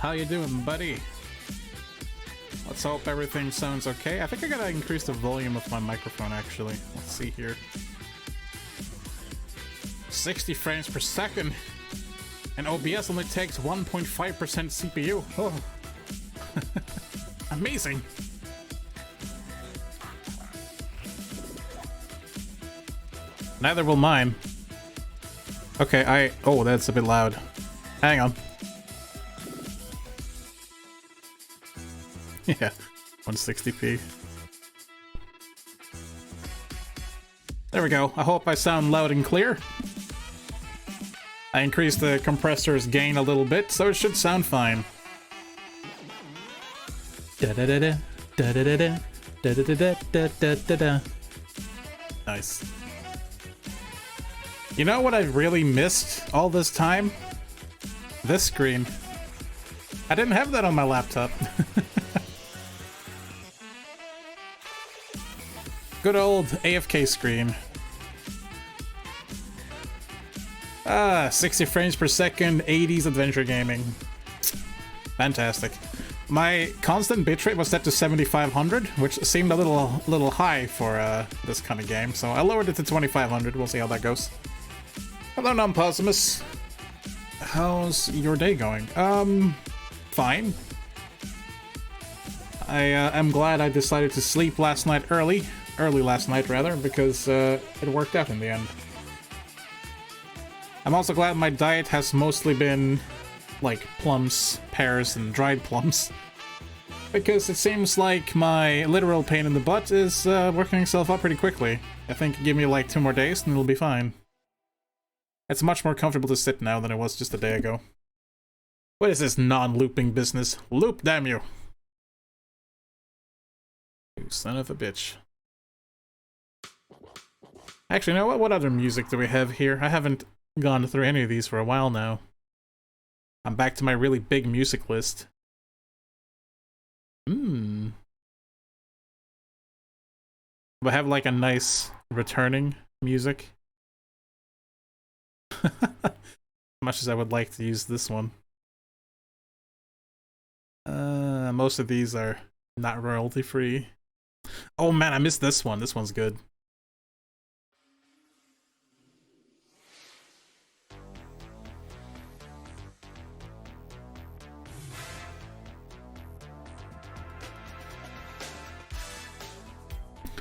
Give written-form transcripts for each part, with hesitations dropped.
How you doing, buddy? Let's hope everything sounds okay. I think I gotta increase the volume of my microphone, actually. Let's see here. 60 frames per second. And OBS only takes 1.5% CPU. Oh. Amazing. Neither will mine. Okay, oh, that's a bit loud. Hang on. Yeah, 160p. There we go. I hope I sound loud and clear. I increased the compressor's gain a little bit, so it should sound fine. Da-da-da-da, da-da-da-da, da-da-da-da-da-da-da. Nice. You know what I really missed all this time? This screen. I didn't have that on my laptop. Good old AFK screen. 60 frames per second, 80s adventure gaming. Fantastic. My constant bitrate was set to 7500, which seemed a little high for this kind of game, so I lowered it to 2500. We'll see how that goes. Hello, Non-Possumus. How's your day going? Fine. I am glad I decided to sleep last night early last night rather, because it worked out in the end. I'm also glad my diet has mostly been like plums, pears, and dried plums, because it seems like my literal pain in the butt is working itself up pretty quickly. I think give me like 2 more days and it'll be fine. It's much more comfortable to sit now than it was just a day ago. What is this non-looping business? Loop, damn you! You son of a bitch. Actually, you know what? What other music do we have here? I haven't gone through any of these for a while now. I'm back to my really big music list. Do I have like a nice returning music? Much as I would like to use this one. Most of these are not royalty free. Oh man, I missed this one. This one's good.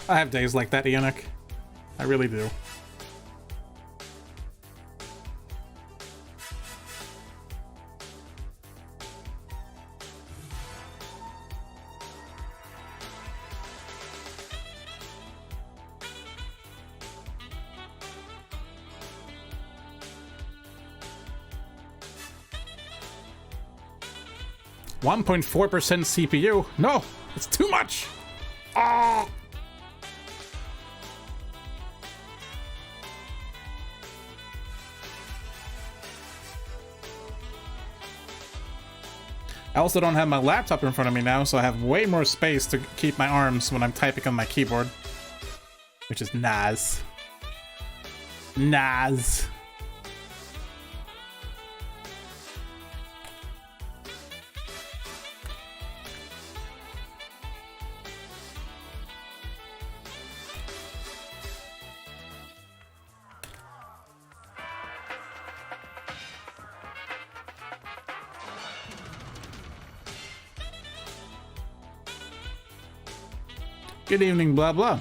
I have days like that, Ionic. I really do. .4% CPU? No! It's too much! Ah! I also don't have my laptop in front of me now, so I have way more space to keep my arms when I'm typing on my keyboard. Which is nice. Nice. Good evening, blah blah.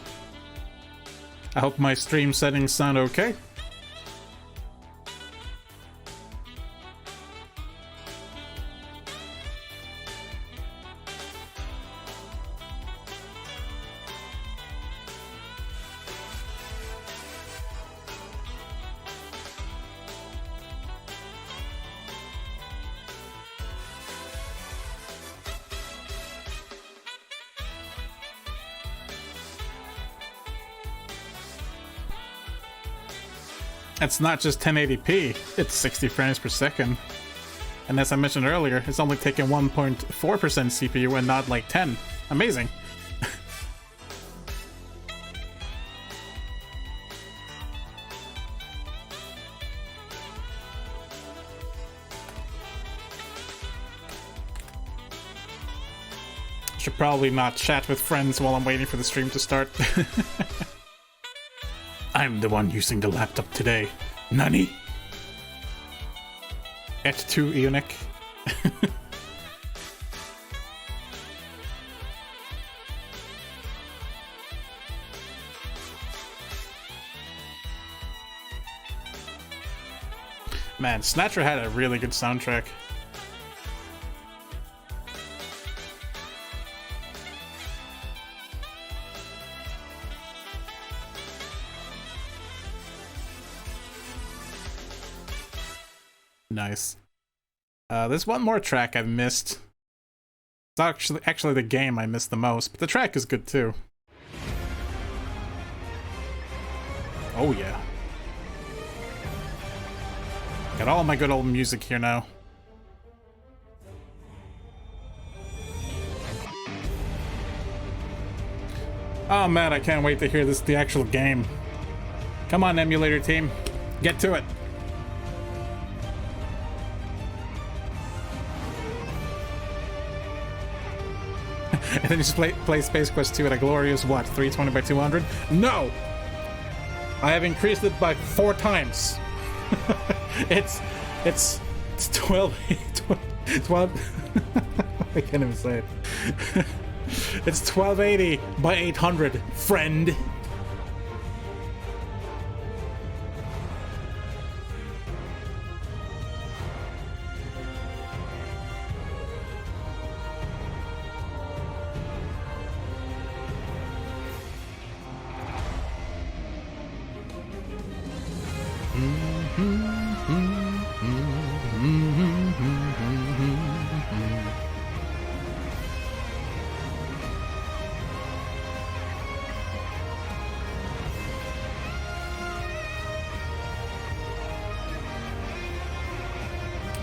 I hope my stream settings sound okay. It's not just 1080p, it's 60 frames per second. And as I mentioned earlier, it's only taking 1.4% CPU and not like 10. Amazing. Should probably not chat with friends while I'm waiting for the stream to start. I'm the one using the laptop today. Nani? Et2 Ionic. Man, Snatcher had a really good soundtrack. Nice. There's one more track I've missed. It's actually the game I missed the most, but the track is good too. Oh yeah. Got all my good old music here now. Oh man, I can't wait to hear the actual game. Come on, emulator team. Get to it. And then you just play Space Quest 2 at a glorious, what, 320 by 200? No! I have increased it by 4 times. it's 12... 12... I can't even say it. It's 1280 by 800, friend.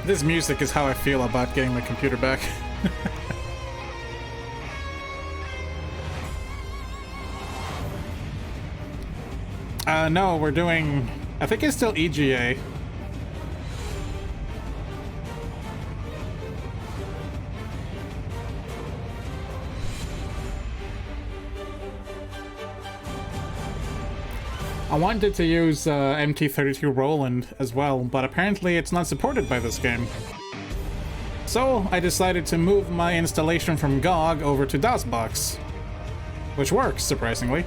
This music is how I feel about getting my computer back. No, we're doing... I think it's still EGA. I wanted to use MT32 Roland as well, but apparently it's not supported by this game. So I decided to move my installation from GOG over to DOSBox, which works, surprisingly.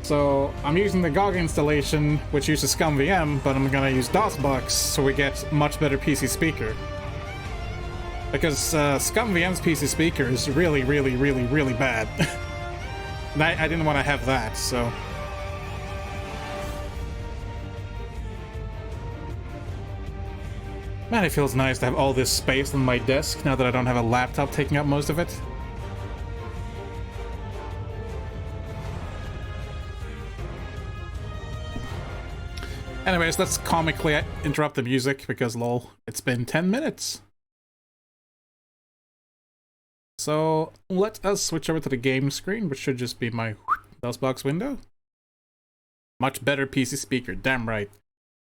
So I'm using the GOG installation, which uses ScumVM, but I'm gonna use DOSBox so we get much better PC speaker. Because ScumVM's PC speaker is really, really, really, really bad. And I didn't want to have that, so... Man, it feels nice to have all this space on my desk now that I don't have a laptop taking up most of it. Anyways, let's comically interrupt the music because lol, it's been 10 minutes. So let us switch over to the game screen, which should just be my DOSBox window. Much better PC speaker, damn right.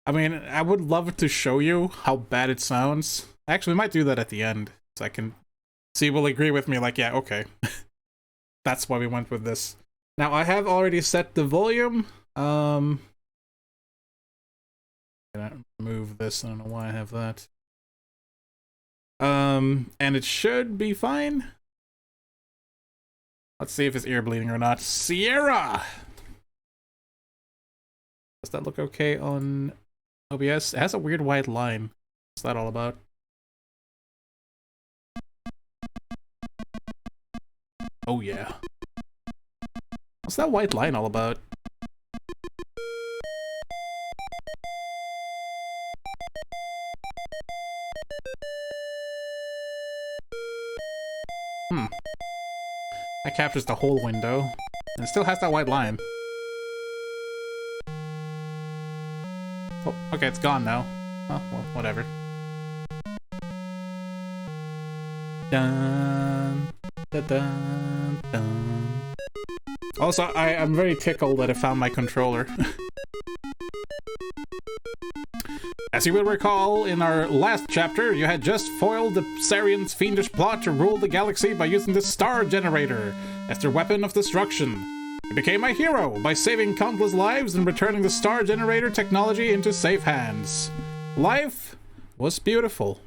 I mean, I would love to show you how bad it sounds. Actually, we might do that at the end, so I can see will agree with me, like, yeah, okay. That's why we went with this. Now, I have already set the volume. I'm gonna remove this, I don't know why I have that. And it should be fine. Let's see if it's ear bleeding or not. Sierra! Does that look okay on OBS? It has a weird white line. What's that all about? Oh yeah. What's that white line all about? That captures the whole window. And it still has that white line. Oh, okay, it's gone now. Oh, well, whatever. Dun, dun, dun, dun. Also, I'm very tickled that I found my controller. As you will recall, in our last chapter, you had just foiled the Sarian's fiendish plot to rule the galaxy by using the Star Generator as their weapon of destruction. You became a hero by saving countless lives and returning the Star Generator technology into safe hands. Life was beautiful.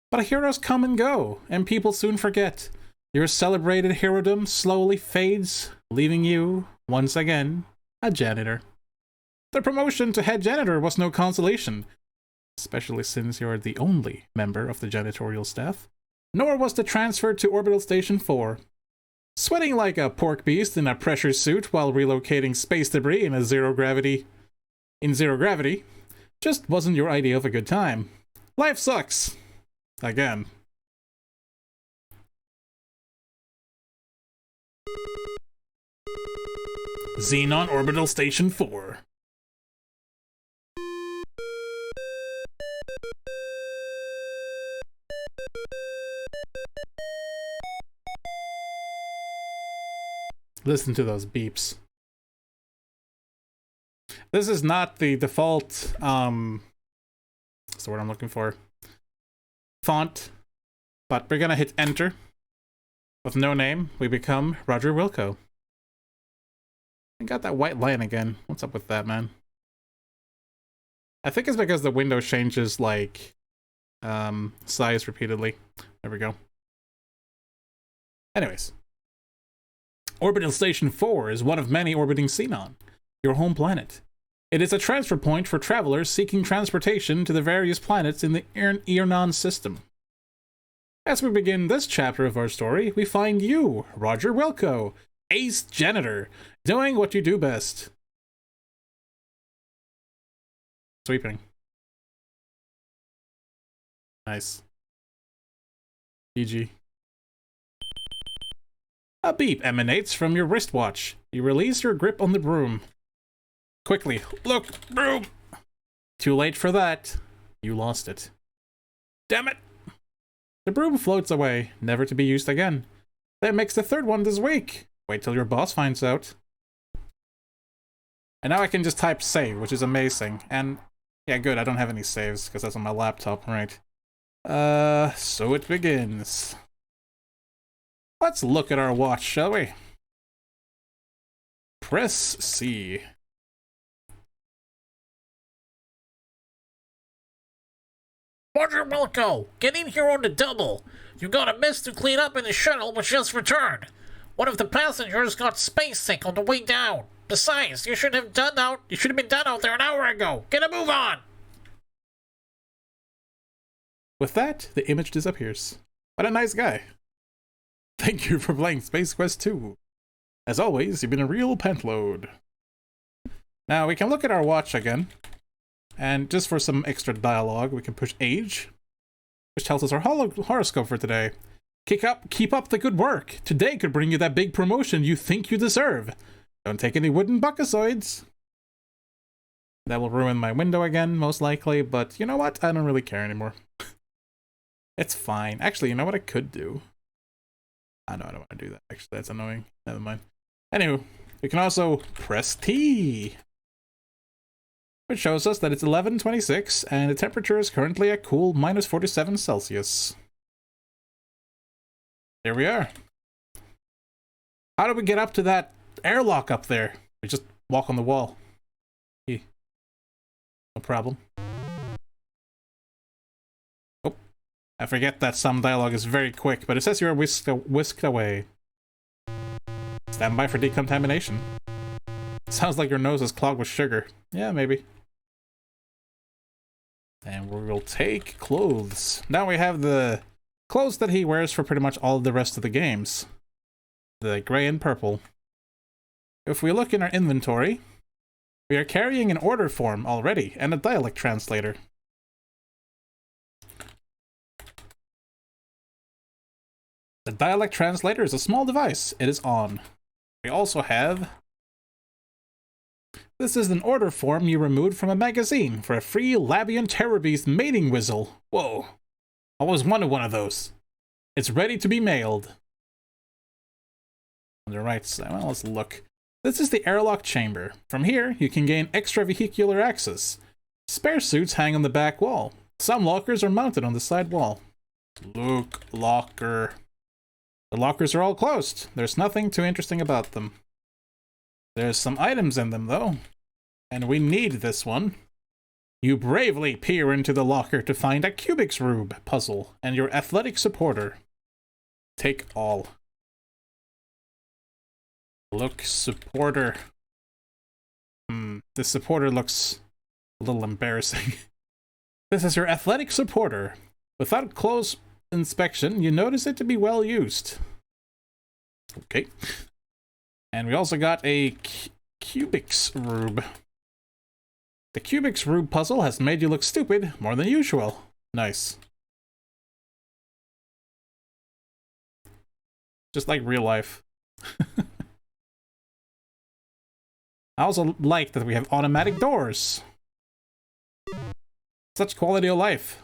But heroes come and go, and people soon forget. Your celebrated herodom slowly fades, leaving you, once again, a janitor. The promotion to head janitor was no consolation, especially since you're the only member of the janitorial staff, nor was the transfer to Orbital Station 4. Sweating like a pork beast in a pressure suit while relocating space debris in zero gravity just wasn't your idea of a good time. Life sucks. Again. Xenon Orbital Station 4. Listen to those beeps. This is not the default, what's the word I'm looking for? Font, but we're gonna hit enter. With no name, we become Roger Wilco. I got that white line again. What's up with that, man? I think it's because the window changes, like, size repeatedly. There we go. Anyways. Orbital Station 4 is one of many orbiting Xenon, your home planet. It is a transfer point for travelers seeking transportation to the various planets in the Earnon system. As we begin this chapter of our story, we find you, Roger Wilco, Ace Janitor, doing what you do best. Sweeping. Nice. GG. A beep emanates from your wristwatch. You release your grip on the broom. Quickly, look, broom! Too late for that. You lost it. Damn it! The broom floats away, never to be used again. That makes the third one this week. Wait till your boss finds out. And now I can just type save, which is amazing. And yeah, good, I don't have any saves, because that's on my laptop, right? So it begins. Let's look at our watch, shall we? Press C. Roger Wilco, get in here on the double. You got a mess to clean up in the shuttle which just returned. One of the passengers got space sick on the way down. Besides, you should have been done out there an hour ago. Get a move on. With that, the image disappears. What a nice guy. Thank you for playing Space Quest 2. As always, you've been a real pentload. Now we can look at our watch again. And just for some extra dialogue, we can push age, which tells us our horoscope for today. Keep up the good work. Today could bring you that big promotion you think you deserve. Don't take any wooden buckasoids. That will ruin my window again, most likely, but you know what? I don't really care anymore. It's fine. Actually, you know what I could do? I know I don't want to do that. Actually, that's annoying. Never mind. Anywho, we can also press T, which shows us that it's 11:26 and the temperature is currently a cool -47 Celsius. Here we are. How do we get up to that airlock up there? We just walk on the wall. No problem. Oh, I forget that some dialogue is very quick, but it says you're whisked away. Stand by for decontamination. Sounds like your nose is clogged with sugar. Yeah, maybe. And we will take clothes. Now we have the clothes that he wears for pretty much all of the rest of the games. The gray and purple. If we look in our inventory, we are carrying an order form already and a dialect translator. The dialect translator is a small device. It is on. We also have... This is an order form you removed from a magazine for a free Labian Terror Beast mating whistle. Whoa. I always wanted one of those. It's ready to be mailed. On the right side, well, let's look. This is the airlock chamber. From here, you can gain extra vehicular access. Spare suits hang on the back wall. Some lockers are mounted on the side wall. Look, locker. The lockers are all closed. There's nothing too interesting about them. There's some items in them, though. And we need this one. You bravely peer into the locker to find a Kubik's Rube puzzle and your athletic supporter. Take all. Look, supporter. This supporter looks a little embarrassing. This is your athletic supporter. Without close inspection, you notice it to be well used. Okay. And we also got a Kubik's Rube. The Kubik's Rube puzzle has made you look stupid more than usual. Nice. Just like real life. I also like that we have automatic doors. Such quality of life.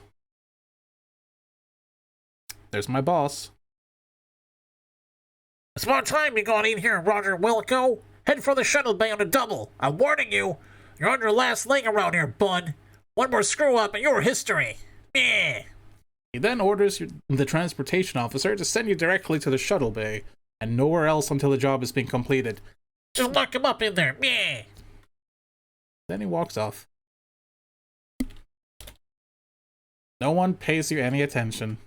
There's my boss. It's about time you got in here, Roger Wilco. Head for the shuttle bay on a double. I'm warning you. You're on your last leg around here, bud. One more screw up and you're history. Yeah. He then orders the transportation officer to send you directly to the shuttle bay and nowhere else until the job has been completed. Just lock him up in there. Yeah. Then he walks off. No one pays you any attention.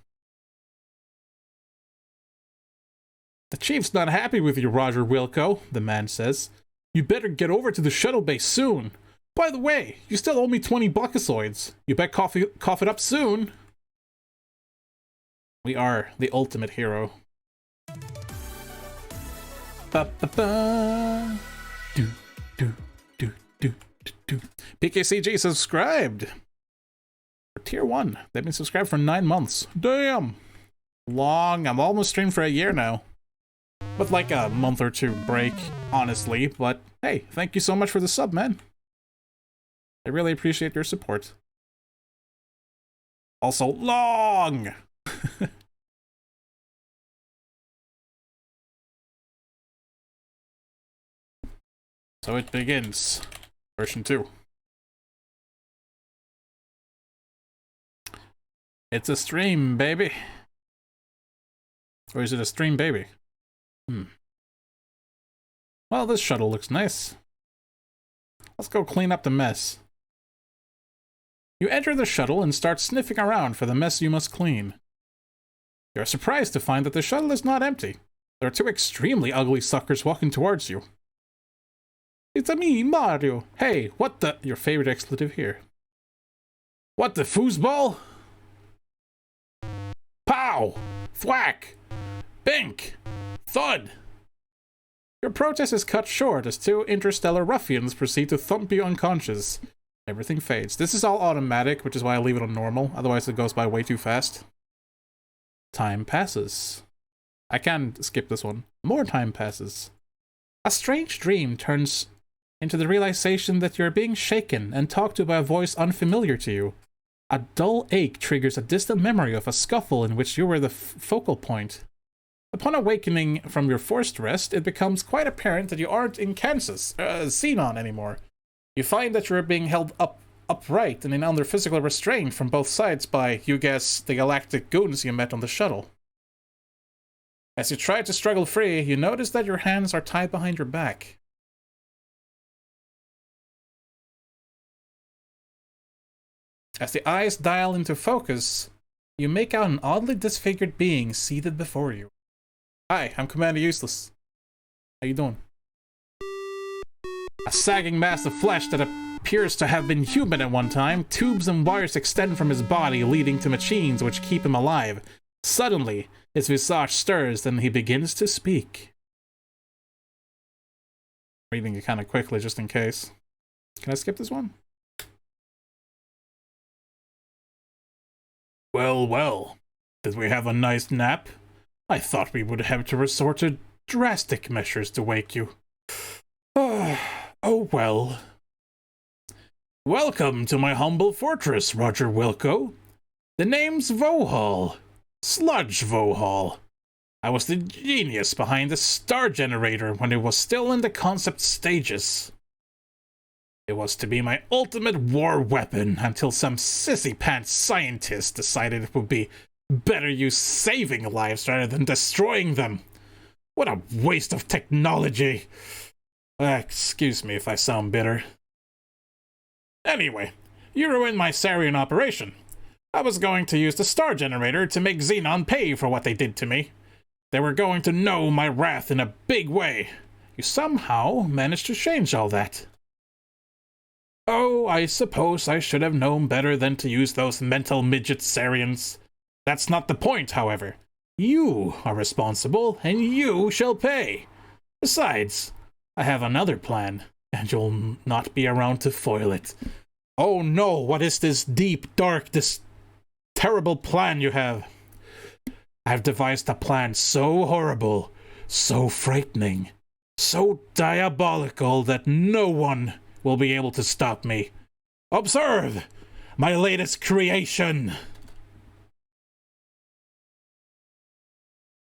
The chief's not happy with you, Roger Wilco, the man says. You better get over to the shuttle bay soon. By the way, you still owe me 20 buckasoids. You bet cough it up soon. We are the ultimate hero. Ba ba ba. Do do do do do. PKCG subscribed. For tier 1. They've been subscribed for 9 months. Damn. Long. I'm almost streamed for a year now. With like a month or two break, honestly. But hey, thank you so much for the sub, man. I really appreciate your support. Also, long! So it begins. Version 2. It's a stream, baby. Or is it a stream, baby? Well, this shuttle looks nice. Let's go clean up the mess. You enter the shuttle and start sniffing around for the mess you must clean. You're surprised to find that the shuttle is not empty. There are 2 extremely ugly suckers walking towards you. It's a me, Mario. Hey, what the... Your favorite expletive here. What the foosball? Pow! Thwack! Bink! Thud! Your protest is cut short as 2 interstellar ruffians proceed to thump you unconscious. Everything fades. This is all automatic, which is why I leave it on normal, otherwise it goes by way too fast. Time passes. I can skip this one. More time passes. A strange dream turns into the realization that you're being shaken and talked to by a voice unfamiliar to you. A dull ache triggers a distant memory of a scuffle in which you were the focal point. Upon awakening from your forced rest, it becomes quite apparent that you aren't in Kansas, Xenon anymore. You find that you're being held upright and under physical restraint from both sides by, you guess, the galactic goons you met on the shuttle. As you try to struggle free, you notice that your hands are tied behind your back. As the eyes dial into focus, you make out an oddly disfigured being seated before you. Hi, I'm Commander Useless. How you doing? A sagging mass of flesh that appears to have been human at one time, tubes and wires extend from his body, leading to machines which keep him alive. Suddenly, his visage stirs and he begins to speak. Reading it kind of quickly just in case. Can I skip this one? Well, well. Did we have a nice nap? I thought we would have to resort to drastic measures to wake you. Oh well. Welcome to my humble fortress, Roger Wilco. The name's Vohal. Sludge Vohal. I was the genius behind the star generator when it was still in the concept stages. It was to be my ultimate war weapon until some sissy pants scientist decided it would be better use saving lives rather than destroying them. What a waste of technology. Excuse me if I sound bitter. Anyway, you ruined my Sarian operation. I was going to use the star generator to make Xenon pay for what they did to me. They were going to know my wrath in a big way. You somehow managed to change all that. Oh, I suppose I should have known better than to use those mental midget Sarians. That's not the point, however. You are responsible, and you shall pay. Besides, I have another plan, and you'll not be around to foil it. Oh no, what is this deep, dark, this terrible plan you have? I've devised a plan so horrible, so frightening, so diabolical that no one will be able to stop me. Observe my latest creation.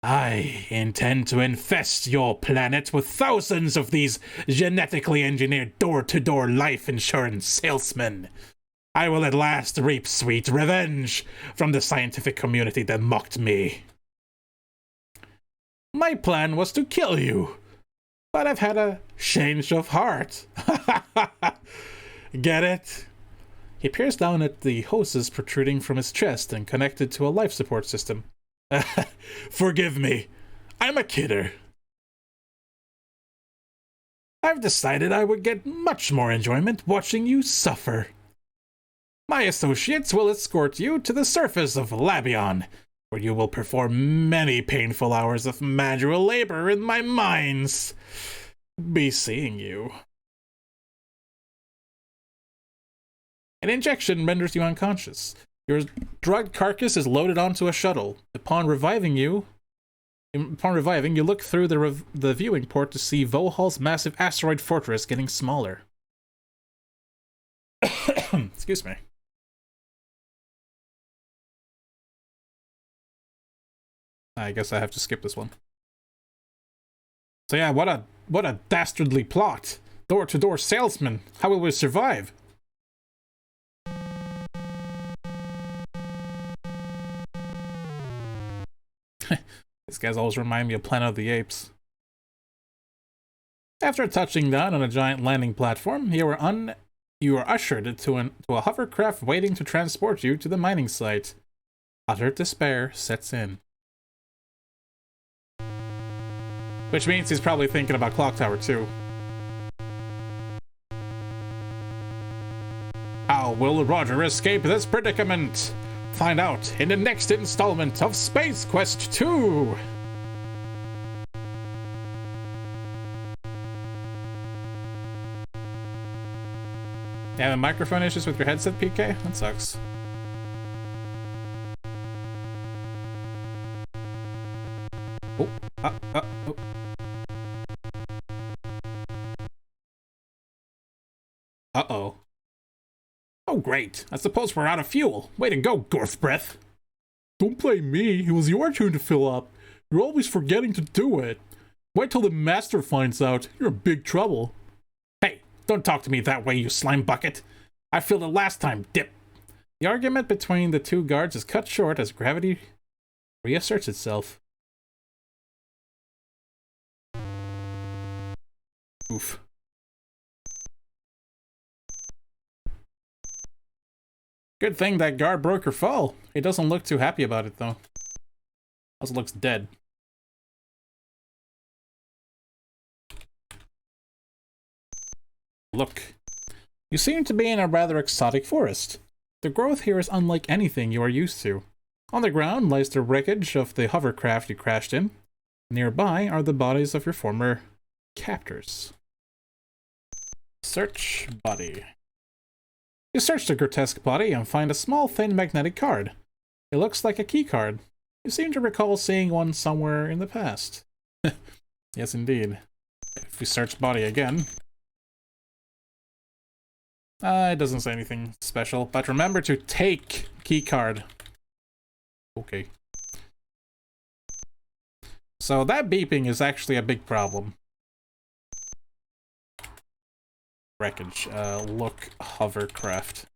I intend to infest your planet with thousands of these genetically engineered door-to-door life insurance salesmen. I will at last reap sweet revenge from the scientific community that mocked me. My plan was to kill you, but I've had a change of heart. Get it? He peers down at the hoses protruding from his chest and connected to a life support system. Forgive me, I'm a kidder. I've decided I would get much more enjoyment watching you suffer. My associates will escort you to the surface of Labion, where you will perform many painful hours of manual labor in my mines. Be seeing you. An injection renders you unconscious. Your drugged carcass is loaded onto a shuttle. Upon reviving, you look through the viewing port to see Vohal's massive asteroid fortress getting smaller. Excuse me. I guess I have to skip this one. So yeah, what a dastardly plot. Door-to-door salesman. How will we survive? These guys always remind me of Planet of the Apes. After touching down on a giant landing platform, you are ushered to a hovercraft waiting to transport you to the mining site. Utter despair sets in. Which means he's probably thinking about Clock Tower 2. How will Roger escape this predicament? Find out in the next installment of Space Quest 2! You having microphone issues with your headset, PK? That sucks. Oh, oh. Uh-oh. Oh great. I suppose we're out of fuel. Way to go, Gorth Breath. Don't blame me. It was your turn to fill up. You're always forgetting to do it. Wait till the master finds out. You're in big trouble. Hey, don't talk to me that way, you slime bucket. I filled it last time, dip. The argument between the two guards is cut short as gravity reasserts itself. Oof. Good thing that guard broke her fall. He doesn't look too happy about it, though. Also looks dead. Look. You seem to be in a rather exotic forest. The growth here is unlike anything you are used to. On the ground lies the wreckage of the hovercraft you crashed in. Nearby are the bodies of your former captors. Search body. You search the grotesque body and find a small, thin magnetic card. It looks like a key card. You seem to recall seeing one somewhere in the past. Yes, indeed. If we search body again... it doesn't say anything special, but remember to take key card. Okay. So that beeping is actually a big problem. Wreckage. Look, hovercraft.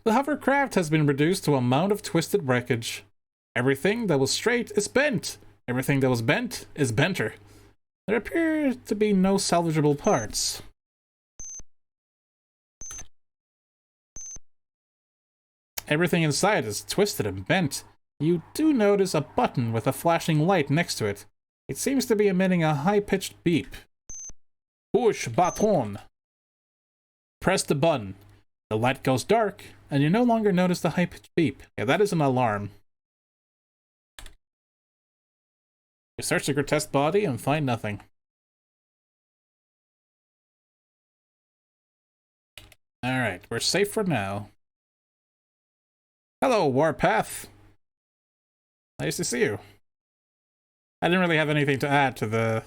The hovercraft has been reduced to a mound of twisted wreckage. Everything that was straight is bent. Everything that was bent is benter. There appear to be no salvageable parts. Everything inside is twisted and bent. You do notice a button with a flashing light next to it. It seems to be emitting a high-pitched beep. Push button. Press the button. The light goes dark, and you no longer notice the high-pitched beep. Yeah, that is an alarm. You search the grotesque body and find nothing. Alright, we're safe for now. Hello, Warpath. Nice to see you. I didn't really have anything to add to the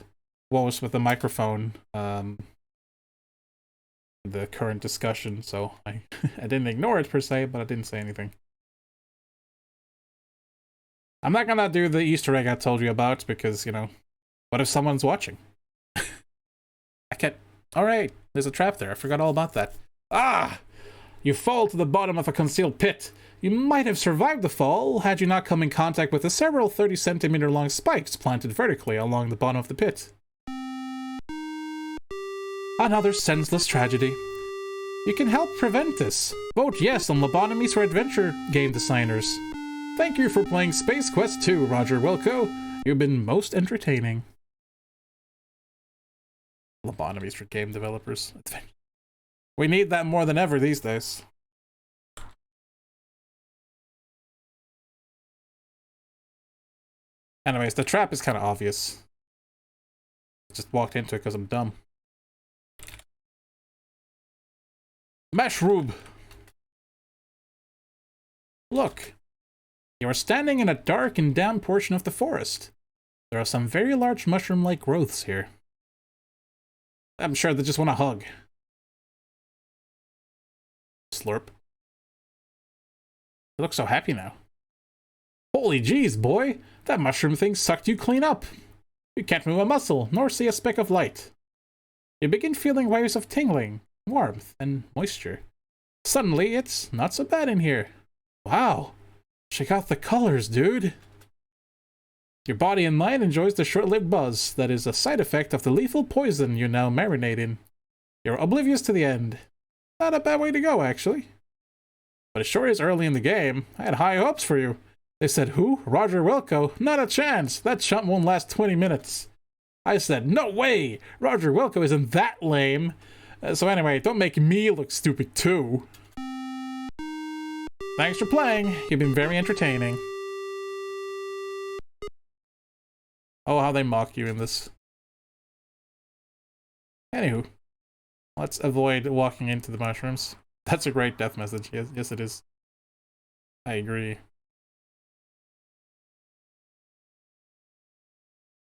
woes with the microphone, the current discussion, so I didn't ignore it per se, but I didn't say anything. I'm not gonna do the Easter egg I told you about because, you know, what if someone's watching? I can't. Alright, there's a trap there. I forgot all about that. Ah! You fall to the bottom of a concealed pit. You might have survived the fall had you not come in contact with the several 30-centimeter long spikes planted vertically along the bottom of the pit. Another senseless tragedy. You can help prevent this. Vote yes on lobotomies for adventure game designers. Thank you for playing Space Quest 2, Roger Wilco. You've been most entertaining. Lobotomies for game developers. We need that more than ever these days. Anyways, the trap is kind of obvious. I just walked into it because I'm dumb. Mushroom! Look! You are standing in a dark and damp portion of the forest. There are some very large mushroom-like growths here. I'm sure they just want a hug. Slurp. You look so happy now. Holy jeez, boy! That mushroom thing sucked you clean up! You can't move a muscle, nor see a speck of light. You begin feeling waves of tingling, warmth, and moisture. Suddenly, it's not so bad in here. Wow! Check out the colors, dude! Your body and mind enjoys the short-lived buzz that is a side effect of the lethal poison you now marinate in. You're oblivious to the end. Not a bad way to go, actually. But it sure is early in the game. I had high hopes for you. They said, who? Roger Wilco? Not a chance! That chump won't last 20 minutes. I said, no way! Roger Wilco isn't that lame! So anyway, don't make me look stupid too. Thanks for playing. You've been very entertaining. Oh, how they mock you in this. Anywho, let's avoid walking into the mushrooms. That's a great death message. Yes, it is. I agree.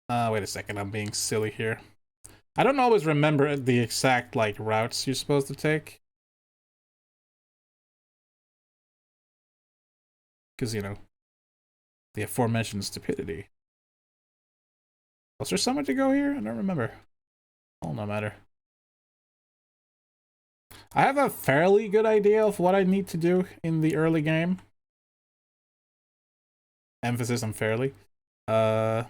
Wait a second, I'm being silly here. I don't always remember the exact, like, routes you're supposed to take. Because, you know, the aforementioned stupidity. Was there somewhere to go here? I don't remember. Oh, no matter. I have a fairly good idea of what I need to do in the early game. Emphasis on fairly. Did a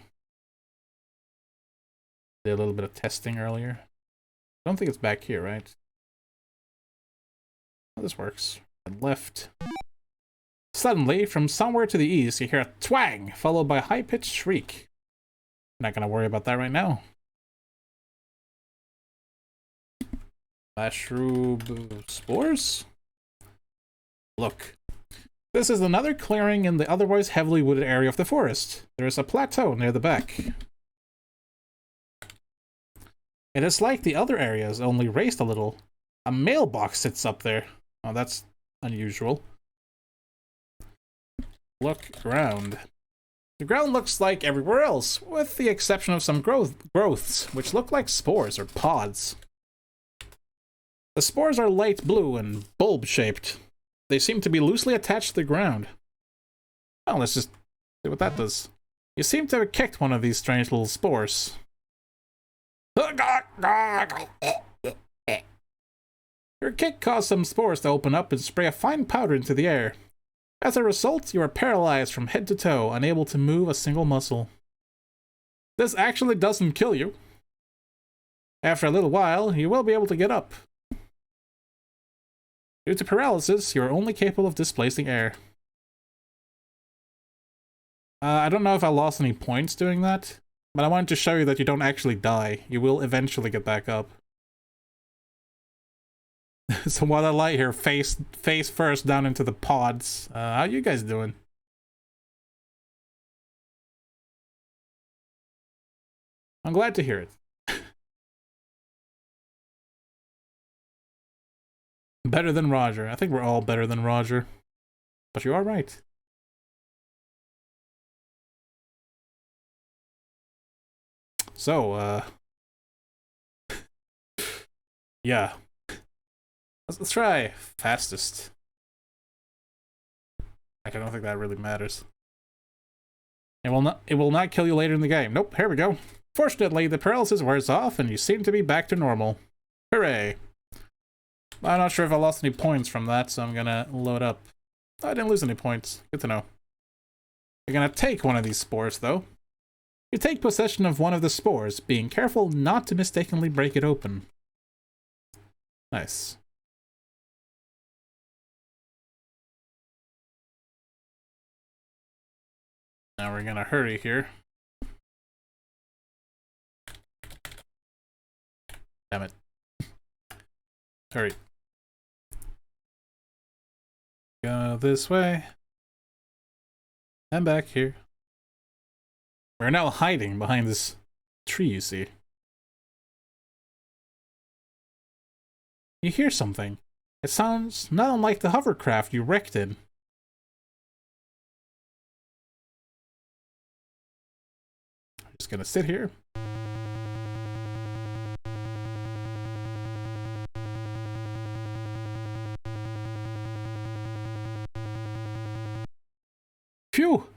little bit of testing earlier. I don't think it's back here, right? Oh, this works. And left. Suddenly, from somewhere to the east, you hear a twang, followed by a high-pitched shriek. Not gonna worry about that right now. Mushroom spores? Look. This is another clearing in the otherwise heavily wooded area of the forest. There is a plateau near the back. It is like the other areas, only raised a little. A mailbox sits up there. Oh, that's unusual. Look around. The ground looks like everywhere else, with the exception of some growths, which look like spores or pods. The spores are light blue and bulb-shaped. They seem to be loosely attached to the ground. Well, let's just see what that does. You seem to have kicked one of these strange little spores. Your kick caused some spores to open up and spray a fine powder into the air. As a result, you are paralyzed from head to toe, unable to move a single muscle. This actually doesn't kill you. After a little while, you will be able to get up. Due to paralysis, you are only capable of displacing air. I don't know if I lost any points doing that, but I wanted to show you that you don't actually die. You will eventually get back up. So while I lie here, face first down into the pods. How you guys doing? I'm glad to hear it. Better than Roger. I think we're all better than Roger. But you are right. So, yeah. Let's try fastest. I don't think that really matters. It will not kill you later in the game. Nope, here we go. Fortunately, the paralysis wears off and you seem to be back to normal. Hooray. I'm not sure if I lost any points from that, so I'm gonna load up. I didn't lose any points. Good to know. You're gonna take one of these spores, though. You take possession of one of the spores, being careful not to mistakenly break it open. Nice. Now we're gonna hurry here. Damn it. Hurry. Go this way. And back here. We're now hiding behind this tree, you see. You hear something. It sounds not unlike the hovercraft you wrecked in. I'm just gonna sit here. Phew!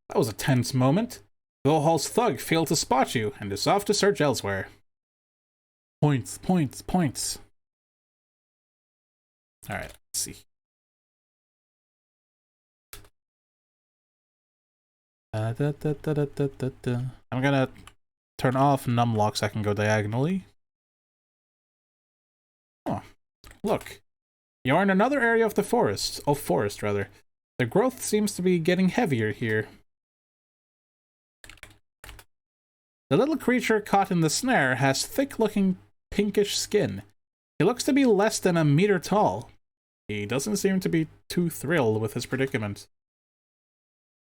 That was a tense moment. Vilhall's thug failed to spot you and is off to search elsewhere. Points, points, points. Alright, let's see. I'm gonna turn off numlock so I can go diagonally. Oh, look. You're in another area of the forest. Oh, forest, rather. The growth seems to be getting heavier here. The little creature caught in the snare has thick-looking pinkish skin. He looks to be less than a meter tall. He doesn't seem to be too thrilled with his predicament.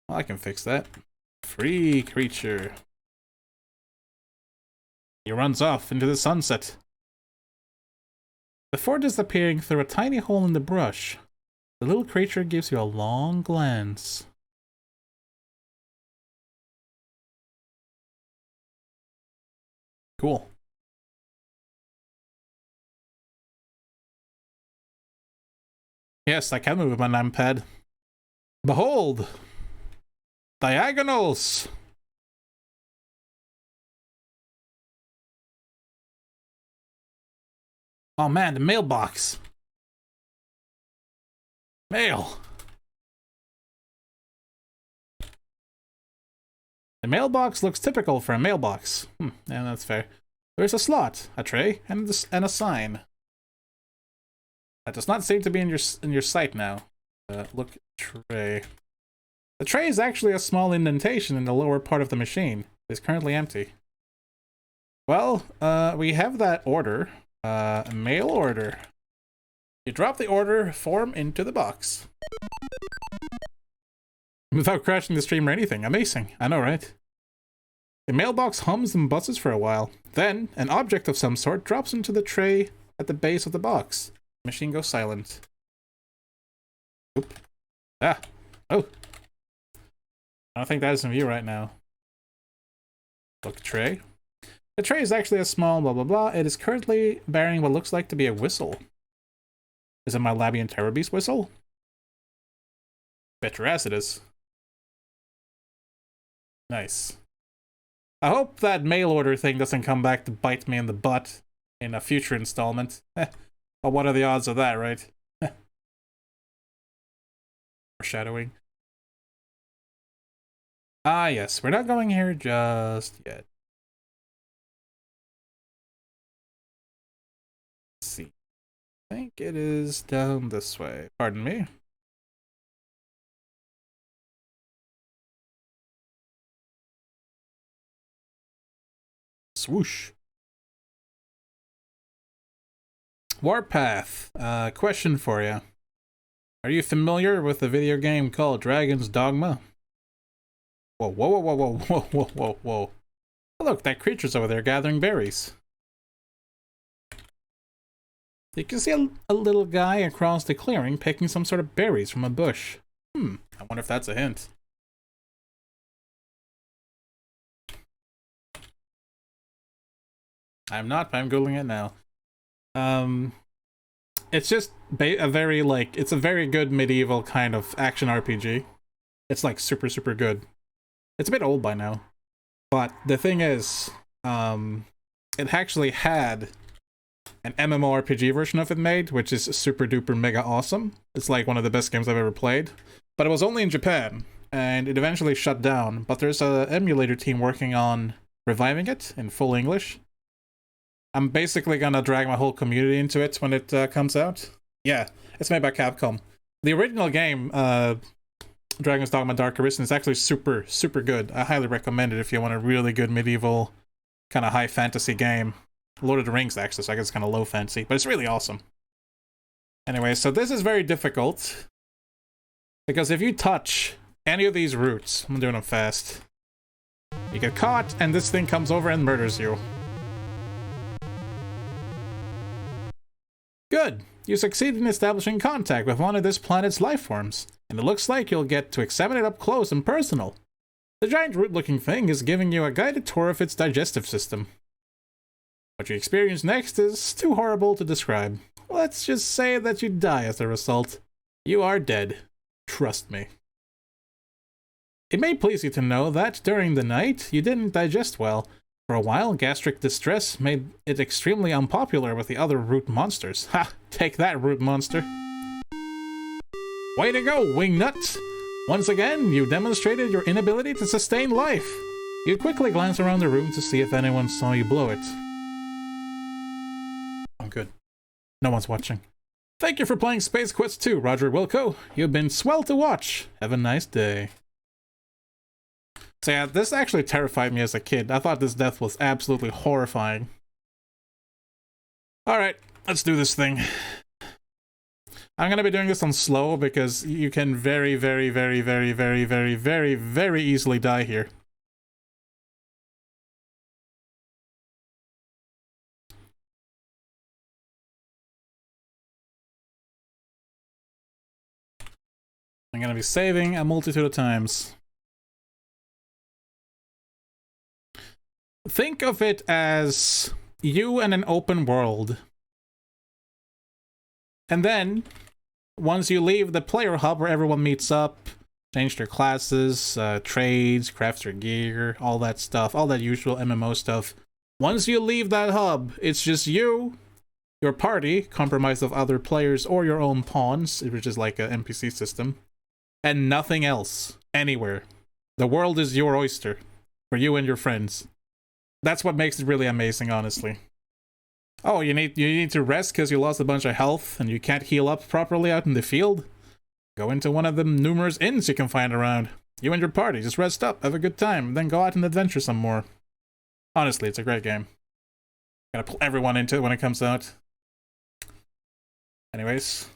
Well, I can fix that. Free creature. He runs off into the sunset. Before disappearing through a tiny hole in the brush, the little creature gives you a long glance. Cool. Yes, I can move with my numpad. Behold! Diagonals! Oh man, the mailbox. Mail. The mailbox looks typical for a mailbox. Yeah, that's fair. There's a slot, a tray, and a sign. That does not seem to be in your sight now. Look, tray. The tray is actually a small indentation in the lower part of the machine. It is currently empty. Well, we have that order. Mail order. You drop the order form into the box. Without crashing the stream or anything. Amazing. I know, right? The mailbox hums and buzzes for a while. Then, an object of some sort drops into the tray at the base of the box. The machine goes silent. Oop. Ah. Oh. I don't think that is in view right now. Look, tray. The tray is actually a small blah blah blah. It is currently bearing what looks like to be a whistle. Is it my Labian Terror Beast whistle? Bet your ass it is. Nice. I hope that mail order thing doesn't come back to bite me in the butt in a future installment. But what are the odds of that, right? Foreshadowing. Ah, yes. We're not going here just yet. Let's see. I think it is down this way. Pardon me. Swoosh. Warpath. Question for you. Are you familiar with the video game called Dragon's Dogma? Whoa, whoa, whoa, whoa, whoa, whoa, whoa, whoa, whoa. Oh, look, that creature's over there gathering berries. You can see a little guy across the clearing picking some sort of berries from a bush. I wonder if that's a hint. I'm not, but I'm googling it now. It's just a very, like, it's a very good medieval kind of action RPG. It's, like, super, super good. It's a bit old by now. But the thing is, it actually had an MMORPG version of it made, which is super duper mega awesome. It's like one of the best games I've ever played. But it was only in Japan, and it eventually shut down. But there's an emulator team working on reviving it in full English. I'm basically gonna drag my whole community into it when it comes out. Yeah, it's made by Capcom. The original game, Dragon's Dogma Dark Arisen, is actually super, super good. I highly recommend it if you want a really good medieval, kind of high fantasy game. Lord of the Rings, actually, so I guess it's kind of low fantasy, but it's really awesome. Anyway, so this is very difficult, because if you touch any of these roots, I'm doing them fast, you get caught, and this thing comes over and murders you. Good! You succeeded in establishing contact with one of this planet's life forms, and it looks like you'll get to examine it up close and personal. The giant root-looking thing is giving you a guided tour of its digestive system. What you experience next is too horrible to describe. Let's just say that you die as a result. You are dead. Trust me. It may please you to know that during the night, you didn't digest well. For a while, gastric distress made it extremely unpopular with the other root monsters. Ha! Take that, root monster! Way to go, Wingnut! Once again, you demonstrated your inability to sustain life. You quickly glance around the room to see if anyone saw you blow it. I'm good. No one's watching. Thank you for playing Space Quest 2, Roger Wilco. You've been swell to watch. Have a nice day. So yeah, this actually terrified me as a kid. I thought this death was absolutely horrifying. Alright, let's do this thing. I'm gonna be doing this on slow because you can very, very, very, very, very, very, very, very easily die here. I'm gonna be saving a multitude of times. Think of it as you and an open world. And then, once you leave the player hub where everyone meets up, change their classes, trades, craft their gear, all that stuff, all that usual MMO stuff. Once you leave that hub, it's just you, your party, comprised of other players or your own pawns, which is like an NPC system, and nothing else, anywhere. The world is your oyster, for you and your friends. That's what makes it really amazing, honestly. Oh, you need to rest because you lost a bunch of health and you can't heal up properly out in the field? Go into one of the numerous inns you can find around. You and your party, just rest up, have a good time, then go out and adventure some more. Honestly, it's a great game. Gotta pull everyone into it when it comes out. Anyways.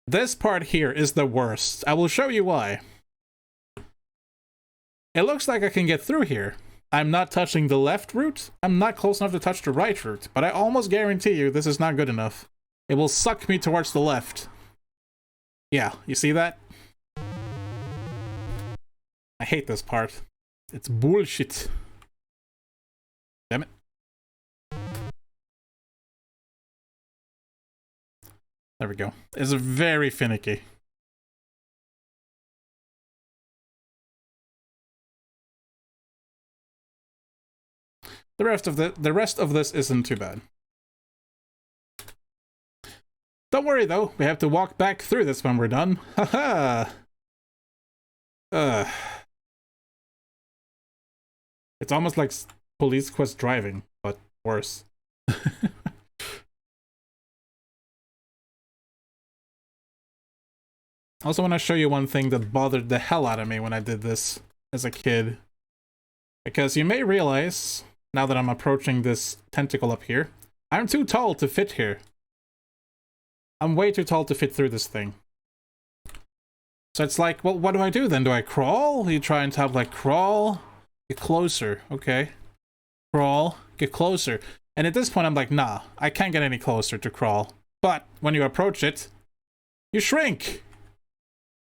This part here is the worst. I will show you why. It looks like I can get through here. I'm not touching the left route. I'm not close enough to touch the right route, but I almost guarantee you this is not good enough. It will suck me towards the left. Yeah, you see that? I hate this part. It's bullshit. Damn it. There we go. It's very finicky. The rest of this isn't too bad. Don't worry though, we have to walk back through this when we're done. Haha. It's almost like Police Quest driving, but worse. I also want to show you one thing that bothered the hell out of me when I did this as a kid. Because you may realize, now that I'm approaching this tentacle up here, I'm too tall to fit here. I'm way too tall to fit through this thing. So it's like, well, what do I do then? Do I crawl? You try and type like crawl, get closer, okay. Crawl, get closer. And at this point I'm like, nah, I can't get any closer to crawl. But when you approach it, you shrink.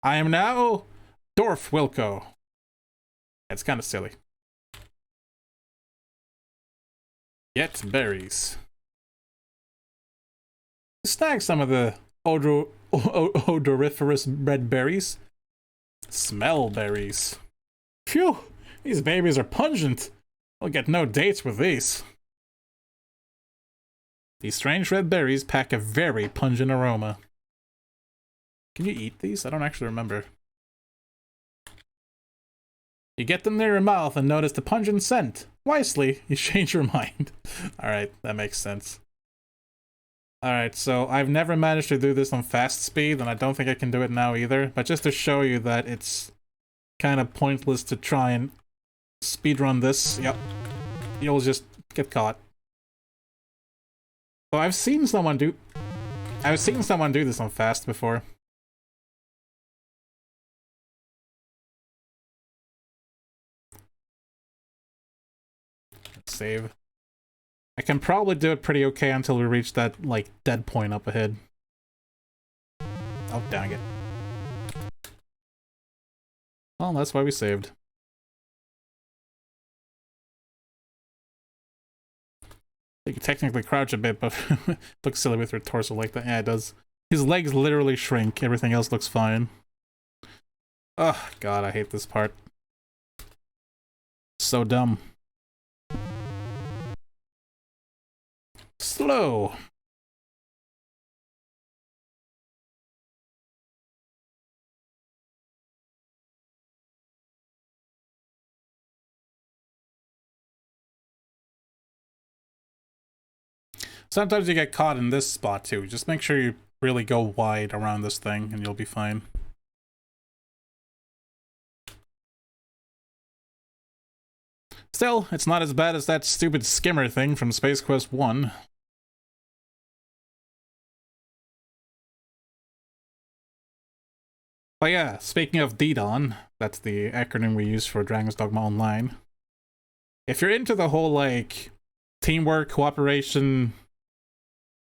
I am now Dwarf Wilco. It's kind of silly. Get berries. Snag some of the odoriferous red berries. Smell berries. Phew, these babies are pungent. I'll get no dates with these. These strange red berries pack a very pungent aroma. Can you eat these? I don't actually remember. You get them near your mouth and notice the pungent scent. Wisely, you change your mind. Alright, that makes sense. Alright, so I've never managed to do this on fast speed, and I don't think I can do it now either. But just to show you that it's kind of pointless to try and speedrun this, yep, you'll just get caught. So I've seen someone do this on fast before. Let's save. I can probably do it pretty okay until we reach that, like, dead point up ahead. Oh, dang it. Well, that's why we saved. You can technically crouch a bit, but looks silly with your torso like that. Yeah, it does. His legs literally shrink. Everything else looks fine. Oh, God, I hate this part. So dumb. Slow. Sometimes you get caught in this spot too. Just make sure you really go wide around this thing and you'll be fine. Still, it's not as bad as that stupid skimmer thing from Space Quest 1. But yeah, speaking of DDoN, that's the acronym we use for Dragon's Dogma Online. If you're into the whole, like, teamwork, cooperation,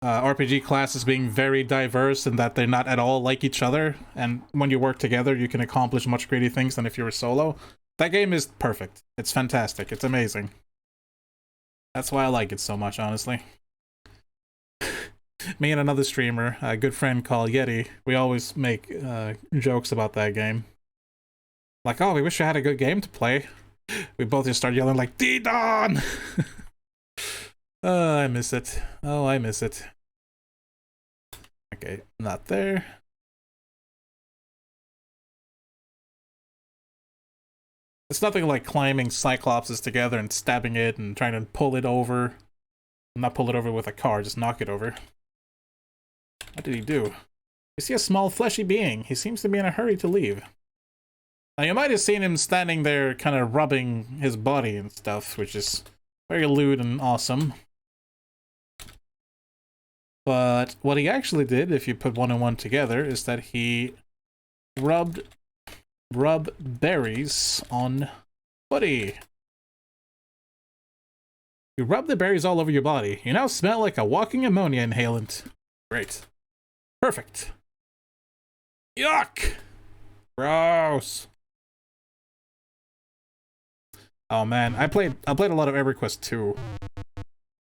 RPG classes being very diverse and that they're not at all like each other, and when you work together you can accomplish much greater things than if you were solo, that game is perfect. It's fantastic. It's amazing. That's why I like it so much, honestly. me and another streamer, a good friend called Yeti, we always make jokes about that game. Like, oh, we wish I had a good game to play. We both just start yelling like, D-Don! Oh, I miss it. Oh, I miss it. Okay, not there. It's nothing like climbing Cyclopses together and stabbing it and trying to pull it over. Not pull it over with a car, just knock it over. What did he do? You see a small fleshy being. He seems to be in a hurry to leave. Now you might have seen him standing there kind of rubbing his body and stuff, which is very lewd and awesome. But what he actually did, if you put one and one together, is that he rubbed berries on Buddy. You rub the berries all over your body. You now smell like a walking ammonia inhalant. Great. Perfect. Yuck! Gross. Oh man, I played a lot of EverQuest 2.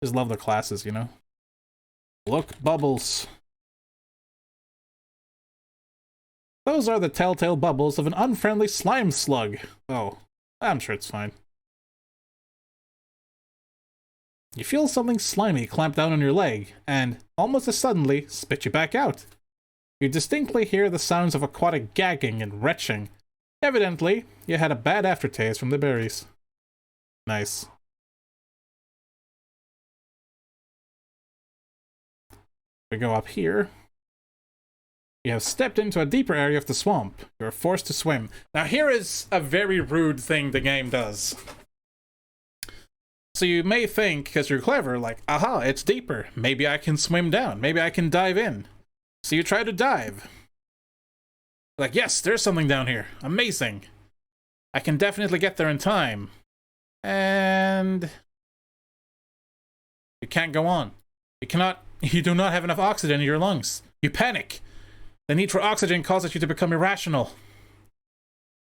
Just love the classes, you know? Look, bubbles. Those are the telltale bubbles of an unfriendly slime slug. Oh, I'm sure it's fine. You feel something slimy clamp down on your leg, and, almost as suddenly, spit you back out. You distinctly hear the sounds of aquatic gagging and retching. Evidently, you had a bad aftertaste from the berries. Nice. We go up here. You have stepped into a deeper area of the swamp. You are forced to swim. Now here is a very rude thing the game does. So you may think, because you're clever, like, aha, it's deeper. Maybe I can swim down. Maybe I can dive in. So you try to dive. Like, yes, there's something down here. Amazing. I can definitely get there in time. And you can't go on. You do not have enough oxygen in your lungs. You panic. The need for oxygen causes you to become irrational.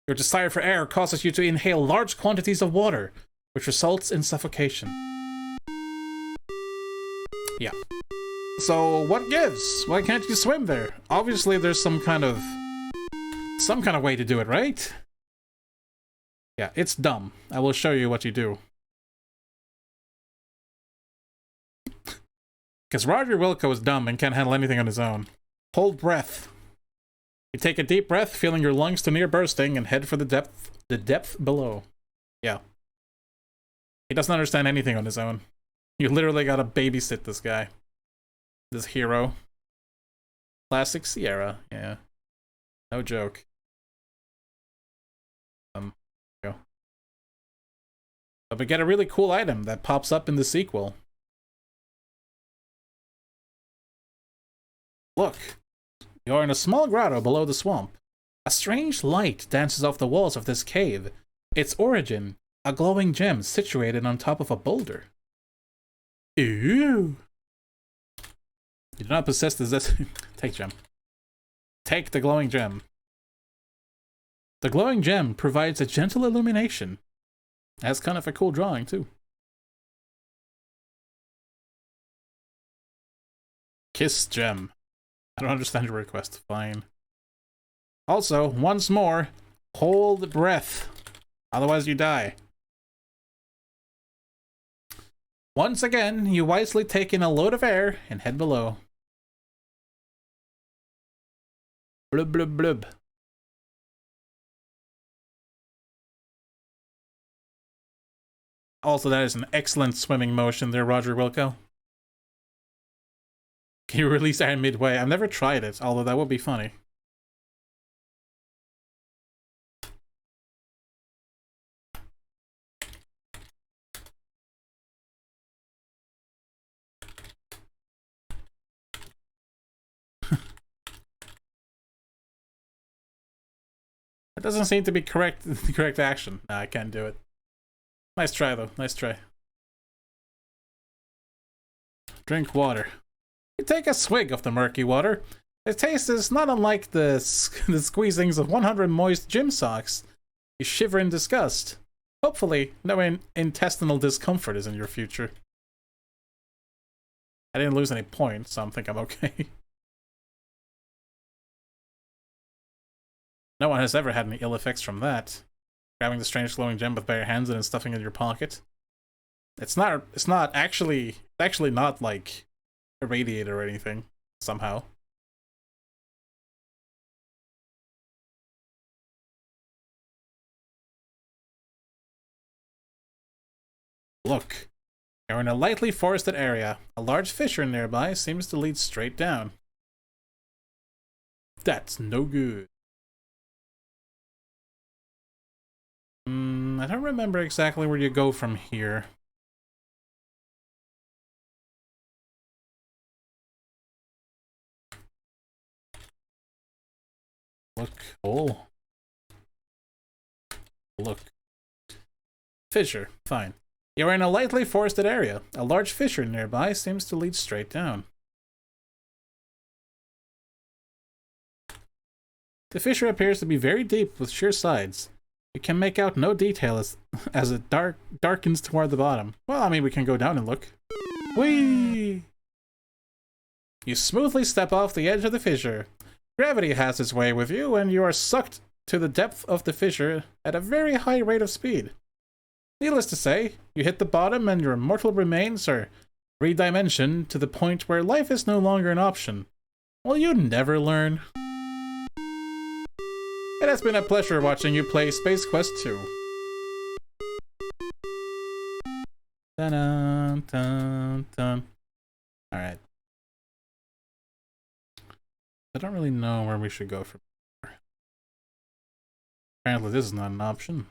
Your desire for air causes you to inhale large quantities of water, which results in suffocation. Yeah. So what gives? Why can't you swim there? Obviously there's some kind of way to do it, right? Yeah, it's dumb. I will show you what you do. Because Roger Wilco is dumb and can't handle anything on his own. Hold breath. You take a deep breath, feeling your lungs to near bursting, and head for the depth below. Yeah. He doesn't understand anything on his own. You literally gotta babysit this guy. This hero. Classic Sierra, yeah. No joke. Go. But we get a really cool item that pops up in the sequel. Look, you're in a small grotto below the swamp. A strange light dances off the walls of this cave. Its origin, a glowing gem situated on top of a boulder. Ooh. You do not possess this. Take gem. Take the glowing gem. The glowing gem provides a gentle illumination. That's kind of a cool drawing, too. Kiss gem. I don't understand your request. Fine. Also, once more, hold breath. Otherwise you die. Once again, you wisely take in a load of air and head below. Blub blub blub. Also, that is an excellent swimming motion there, Roger Wilco. Can you release air midway? I've never tried it, although that would be funny. It doesn't seem to be the correct action. Nah, I can't do it. Nice try, though. Nice try. Drink water. You take a swig of the murky water. The taste is not unlike the squeezings of 100 moist gym socks. You shiver in disgust. Hopefully, no intestinal discomfort is in your future. I didn't lose any points, so I think I'm okay. No one has ever had any ill effects from that. Grabbing the strange glowing gem with bare hands and then stuffing it in your pocket. It's actually not like irradiated or anything, somehow. Look, you're in a lightly forested area. A large fissure nearby seems to lead straight down. That's no good. I don't remember exactly where you go from here. Look, oh. Look. Fissure, fine. You're in a lightly forested area. A large fissure nearby seems to lead straight down. The fissure appears to be very deep with sheer sides. You can make out no detail as it darkens toward the bottom. Well, I mean, we can go down and look. Whee! You smoothly step off the edge of the fissure. Gravity has its way with you, and you are sucked to the depth of the fissure at a very high rate of speed. Needless to say, you hit the bottom and your mortal remains are redimensioned to the point where life is no longer an option. Will you never learn? It has been a pleasure watching you play Space Quest 2. Dun dun dun. Alright. I don't really know where we should go from here. Apparently this is not an option.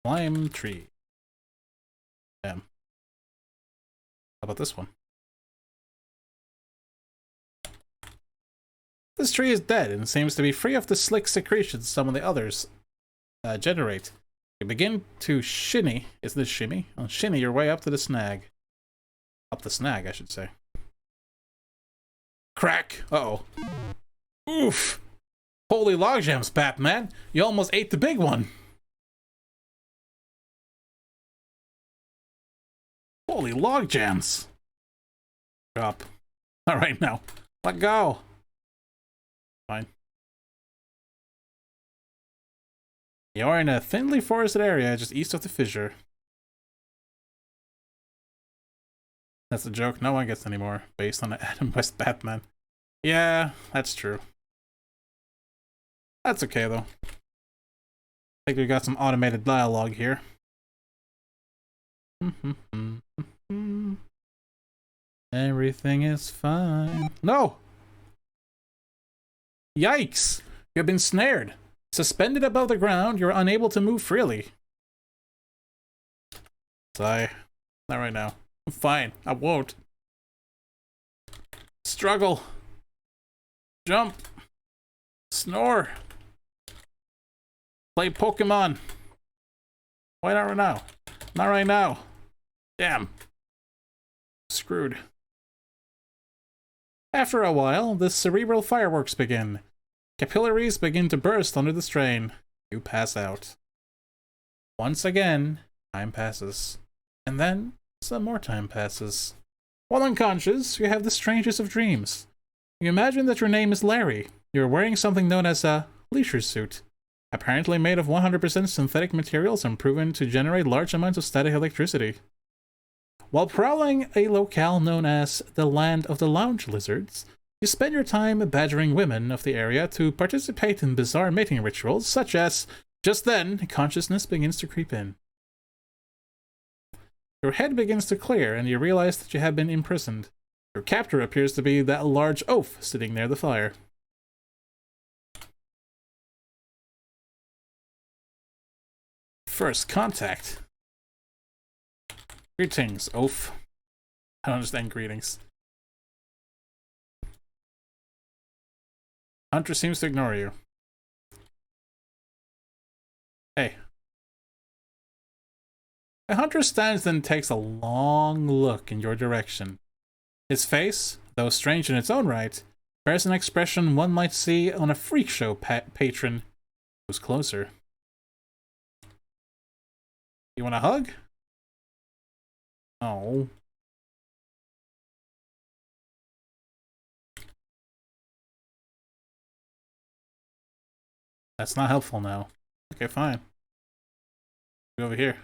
Climb tree. Damn. How about this one? This tree is dead and seems to be free of the slick secretions some of the others generate. You begin to shinny. Is this shimmy? Oh, shinny your way up to the snag. Up the snag, I should say. Crack! Uh-oh. Oof! Holy logjams, Batman! You almost ate the big one! Holy logjams! Drop. Alright now. Let go! Fine. You're in a thinly forested area just east of the fissure. That's a joke. No one gets any more based on the Adam West Batman. Yeah, that's true. That's okay though. I think we got some automated dialogue here. Everything is fine. No! Yikes! You've been snared. Suspended above the ground, you're unable to move freely. Sigh. Not right now. Fine, I won't. Struggle. Jump. Snore. Play Pokemon. Why not right now? Not right now. Damn. Screwed. After a while, the cerebral fireworks begin. Capillaries begin to burst under the strain. You pass out. Once again, time passes. And then, some more time passes. While unconscious, you have the strangest of dreams. You imagine that your name is Larry. You're wearing something known as a leisure suit, apparently made of 100% synthetic materials and proven to generate large amounts of static electricity. While prowling a locale known as the Land of the Lounge Lizards, you spend your time badgering women of the area to participate in bizarre mating rituals, such as, just then, consciousness begins to creep in. Your head begins to clear, and you realize that you have been imprisoned. Your captor appears to be that large oaf sitting near the fire. First contact. Greetings, oaf. I don't understand greetings. Hunter seems to ignore you. Hey. The hunter stands and takes a long look in your direction. His face, though strange in its own right, bears an expression one might see on a freak show patron who's closer. You want a hug? Oh. That's not helpful now. Okay, fine. Go over here.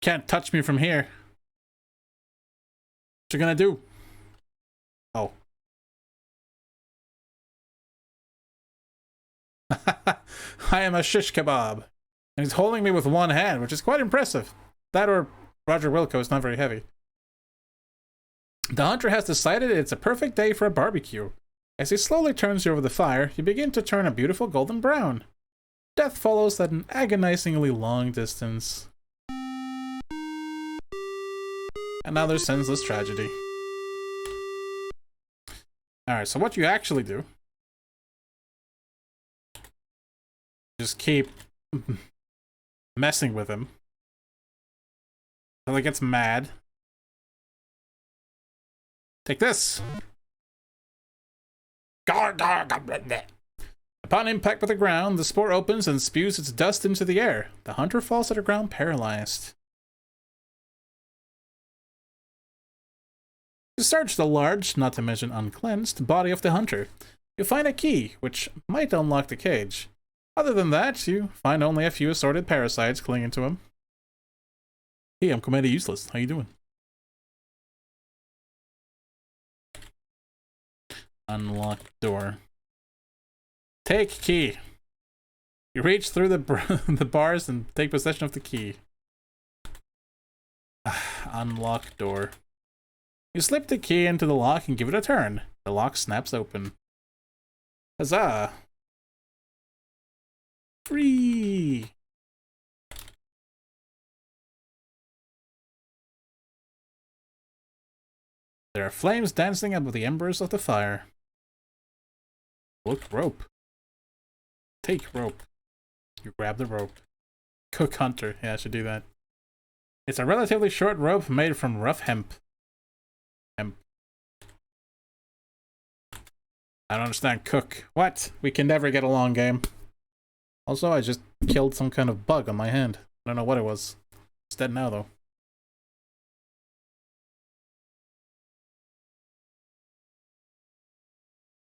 Can't touch me from here. What you gonna do? Oh. I am a shish kebab. And he's holding me with one hand, which is quite impressive. That or Roger Wilco is not very heavy. The hunter has decided it's a perfect day for a barbecue. As he slowly turns you over the fire, you begin to turn a beautiful golden brown. Death follows at an agonizingly long distance. Another senseless tragedy. Alright, so what you actually do... just keep... messing with him. Until he gets mad. Take this! Upon impact with the ground, the spore opens and spews its dust into the air. The hunter falls to the ground paralyzed. You search the large, not to mention uncleansed, body of the hunter. You find a key, which might unlock the cage. Other than that, you find only a few assorted parasites clinging to him. Hey, I'm Commander Useless. How you doing? Unlock door. Take key. You reach through the bars and take possession of the key. Unlock door. You slip the key into the lock and give it a turn. The lock snaps open. Huzzah! Free! There are flames dancing above the embers of the fire. Look, rope. Take rope. You grab the rope. Cook hunter. Yeah, I should do that. It's a relatively short rope made from rough hemp. Hemp. I don't understand. Cook. What? We can never get along, game. Also, I just killed some kind of bug on my hand. I don't know what it was. It's dead now, though.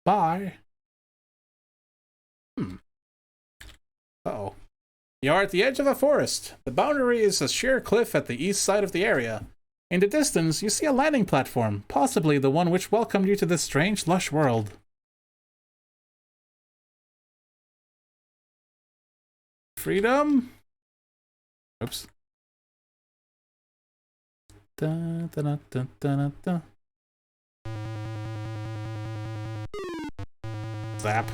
Bye. Uh-oh. You are at the edge of a forest. The boundary is a sheer cliff at the east side of the area. In the distance, you see a landing platform, possibly the one which welcomed you to this strange, lush world. Freedom? Oops. Da, da, da, da, da, da. Zap.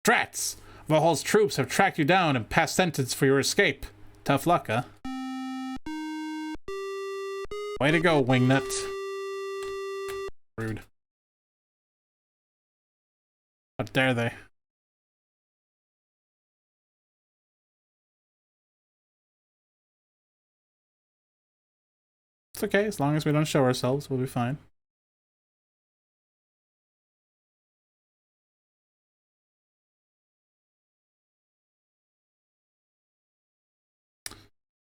Drats! Valhall's troops have tracked you down and passed sentence for your escape. Tough luck, huh? Way to go, Wingnut. Rude. How dare they? It's okay, as long as we don't show ourselves, we'll be fine.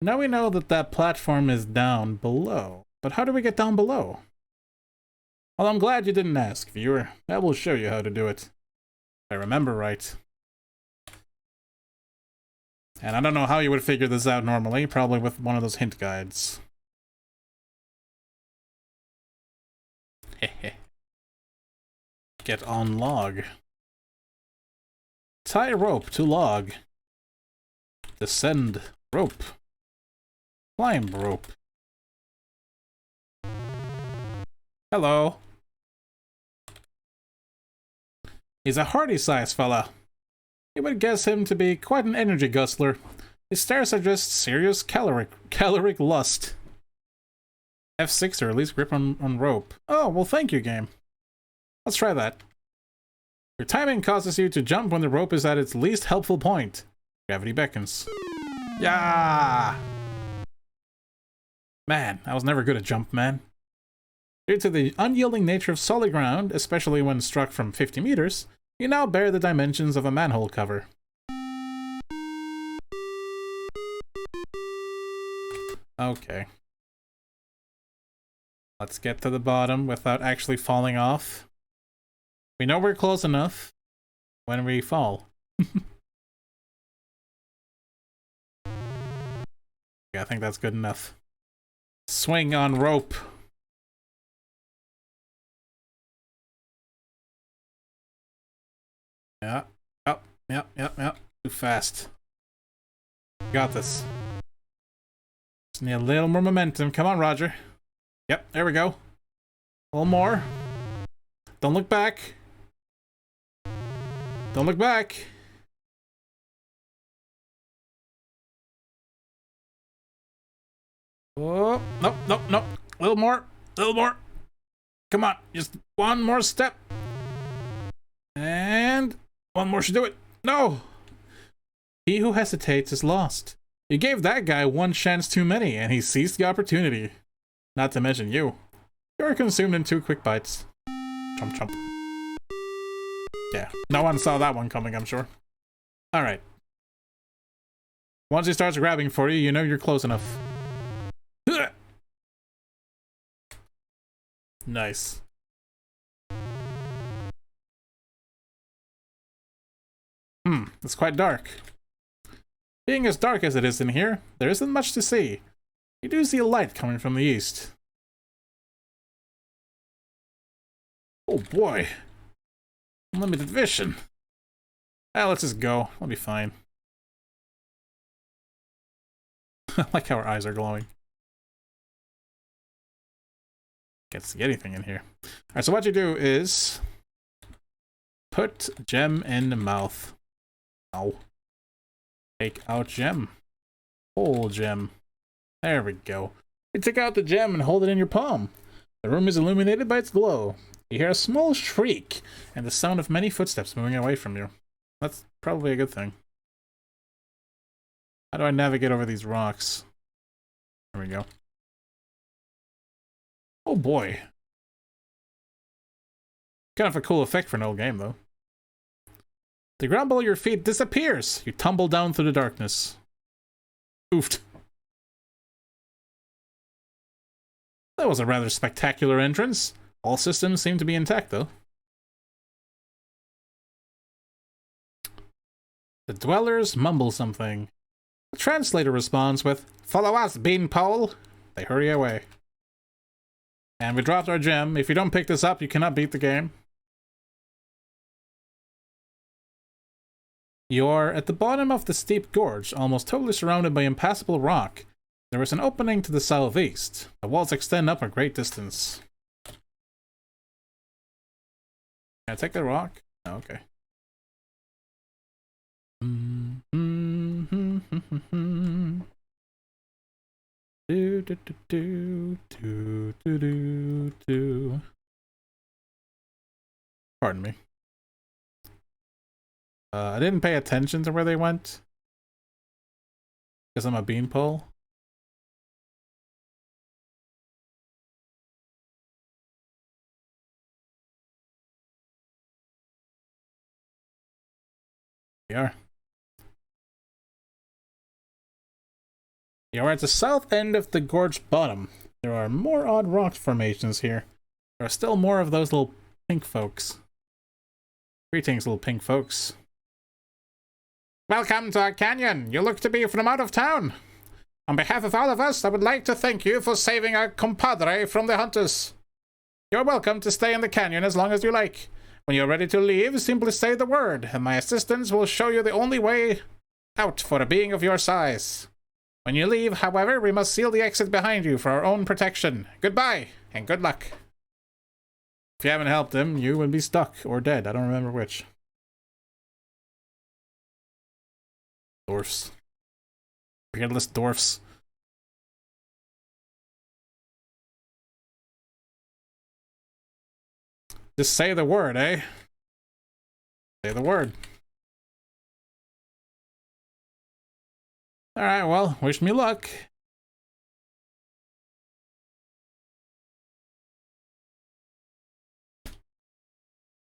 Now we know that that platform is down below, but how do we get down below? Well, I'm glad you didn't ask, viewer. I will show you how to do it. If I remember right. And I don't know how you would figure this out normally, probably with one of those hint guides. Get on log. Tie rope to log. Descend rope. Climb rope. Hello. He's a hardy-sized fella. You would guess him to be quite an energy guzzler. His stares suggest serious caloric lust. F6 or at least grip on rope. Oh, well thank you, game. Let's try that. Your timing causes you to jump when the rope is at its least helpful point. Gravity beckons. Yeah! Man, I was never good at jump, man. Due to the unyielding nature of solid ground, especially when struck from 50 meters, you now bear the dimensions of a manhole cover. Okay. Let's get to the bottom without actually falling off. We know we're close enough when we fall. Yeah, I think that's good enough. Swing on rope. Yeah. Yep. Yep. Yep. Yep. Too fast. Got this. Just need a little more momentum. Come on, Roger. Yep. There we go. A little more. Don't look back. Don't look back. Oh, nope, nope, nope. A little more. A little more. Come on. Just one more step. And one more should do it. No! He who hesitates is lost. You gave that guy one chance too many, and he seized the opportunity. Not to mention you. You are consumed in 2 quick bites. Chomp chomp. Yeah, no one saw that one coming, I'm sure. Alright. Once he starts grabbing for you, you know you're close enough. Nice. It's quite dark. Being as dark as it is in here, there isn't much to see. You do see a light coming from the east. Oh boy. Unlimited vision. Ah, let's just go. We'll be fine. I like how our eyes are glowing. Can't see anything in here. Alright, so what you do is put gem in the mouth. Ow. Take out gem. Whole gem. There we go. You take out the gem and hold it in your palm. The room is illuminated by its glow. You hear a small shriek and the sound of many footsteps moving away from you. That's probably a good thing. How do I navigate over these rocks? There we go. Oh boy. Kind of a cool effect for an old game, though. The ground below your feet disappears. You tumble down through the darkness. Oofed. That was a rather spectacular entrance. All systems seem to be intact, though. The dwellers mumble something. The translator responds with, "Follow us, beanpole." They hurry away. And we dropped our gem. If you don't pick this up, you cannot beat the game. You're at the bottom of the steep gorge, almost totally surrounded by impassable rock. There is an opening to the southeast. The walls extend up a great distance. Can I take the rock? Oh, okay. Pardon me. I didn't pay attention to where they went. Because I'm a beanpole. We are. You are at the south end of the gorge bottom. There are more odd rock formations here. There are still more of those little pink folks. Greetings, little pink folks. Welcome to our canyon. You look to be from out of town. On behalf of all of us, I would like to thank you for saving our compadre from the hunters. You're welcome to stay in the canyon as long as you like. When you're ready to leave, simply say the word, and my assistants will show you the only way out for a being of your size. When you leave, however, we must seal the exit behind you for our own protection. Goodbye, and good luck. If you haven't helped him, you would be stuck or dead. I don't remember which. Dwarfs. Beardless dwarfs. Just say the word, eh? Say the word. Alright, well, wish me luck.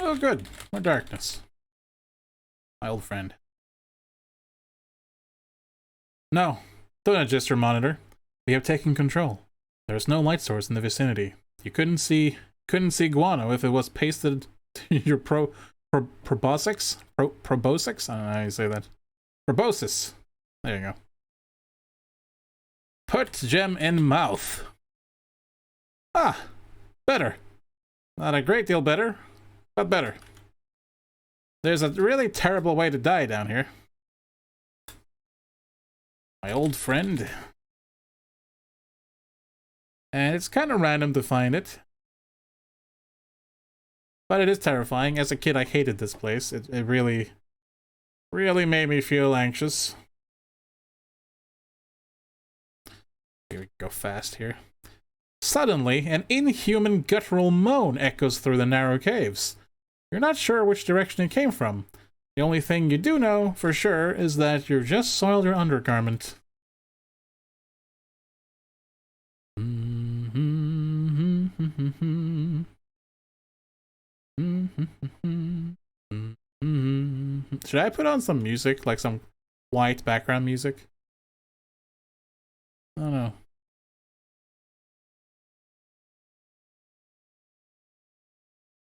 Oh, good. More darkness. My old friend. No, don't adjust your monitor. We have taken control. There is no light source in the vicinity. You couldn't see guano if it was pasted to your proboscis? Proboscis? I don't know how you say that. Proboscis. There you go. Put gem in mouth. Ah, better. Not a great deal better, but better. There's a really terrible way to die down here. My old friend. And it's kind of random to find it. But it is terrifying. As a kid, I hated this place. It really, really made me feel anxious. Here we go fast here. Suddenly, an inhuman guttural moan echoes through the narrow caves. You're not sure which direction it came from. The only thing you do know for sure is that you've just soiled your undergarment. Should I put on some music, like some white background music? I don't know.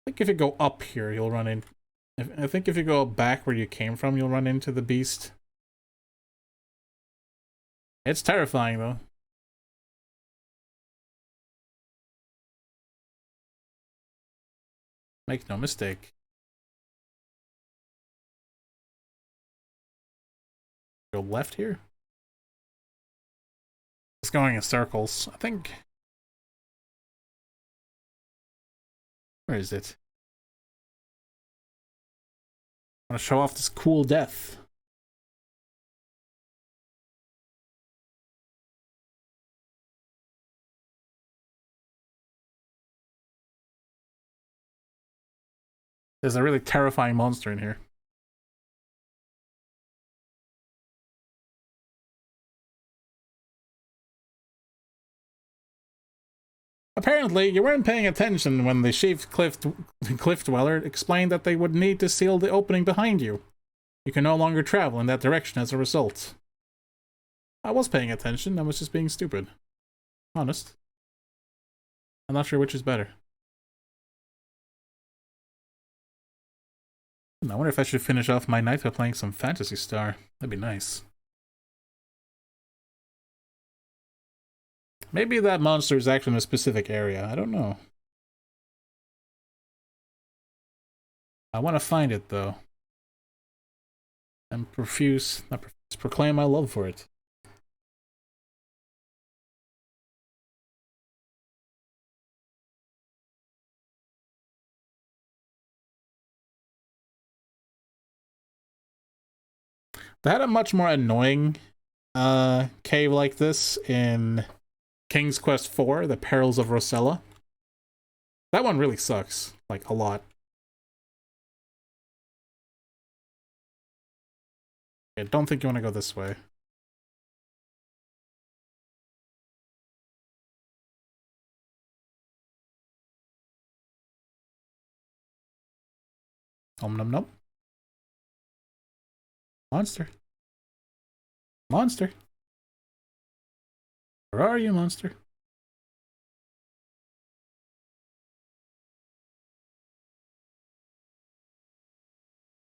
I think if you go up here, you'll run in. I think if you go back where you came from, you'll run into the beast. It's terrifying, though. Make no mistake. Go left here. It's going in circles. I think. Where is it? I want to show off this cool death. There's a really terrifying monster in here. Apparently, you weren't paying attention when the chief cliff dweller explained that they would need to seal the opening behind you. You can no longer travel in that direction as a result. I was paying attention, I was just being stupid. Honest. I'm not sure which is better. I wonder if I should finish off my night by playing some Phantasy Star. That'd be nice. Maybe that monster is actually in a specific area. I don't know. I want to find it, though. And proclaim my love for it. They had a much more annoying cave like this in King's Quest IV, The Perils of Rosella. That one really sucks, like, a lot. I don't think you want to go this way. Nom nom nom. Monster. Monster. Where are you, monster?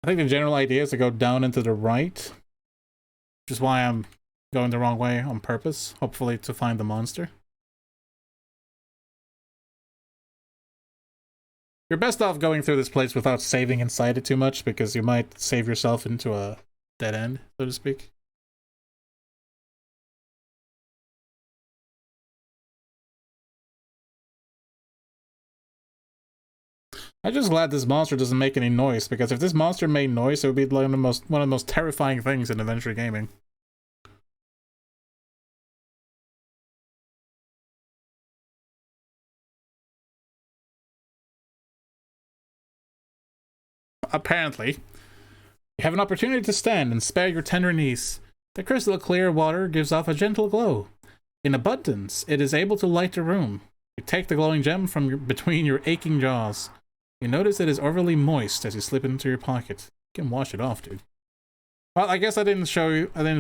I think the general idea is to go down and to the right. Which is why I'm going the wrong way on purpose, hopefully to find the monster. You're best off going through this place without saving inside it too much, because you might save yourself into a dead end, so to speak. I'm just glad this monster doesn't make any noise, because if this monster made noise, it would be like one of the most terrifying things in adventure gaming. Apparently, you have an opportunity to stand and spare your tender knees. The crystal clear water gives off a gentle glow. In abundance, it is able to light a room. You take the glowing gem from between your aching jaws. You notice it is overly moist as you slip it into your pocket. You can wash it off, dude. Well, I guess I didn't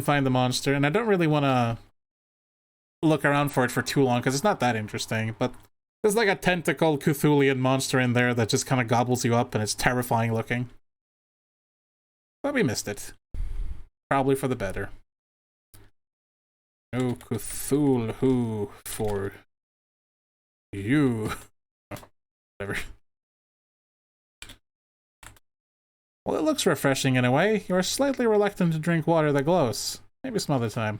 find the monster, and I don't really want to look around for it for too long because it's not that interesting, but there's like a tentacled Cthulhian monster in there that just kind of gobbles you up and it's terrifying looking. But we missed it. Probably for the better. No Cthulhu for you. Whatever. Well, it looks refreshing in a way. You are slightly reluctant to drink water that glows. Maybe some other time.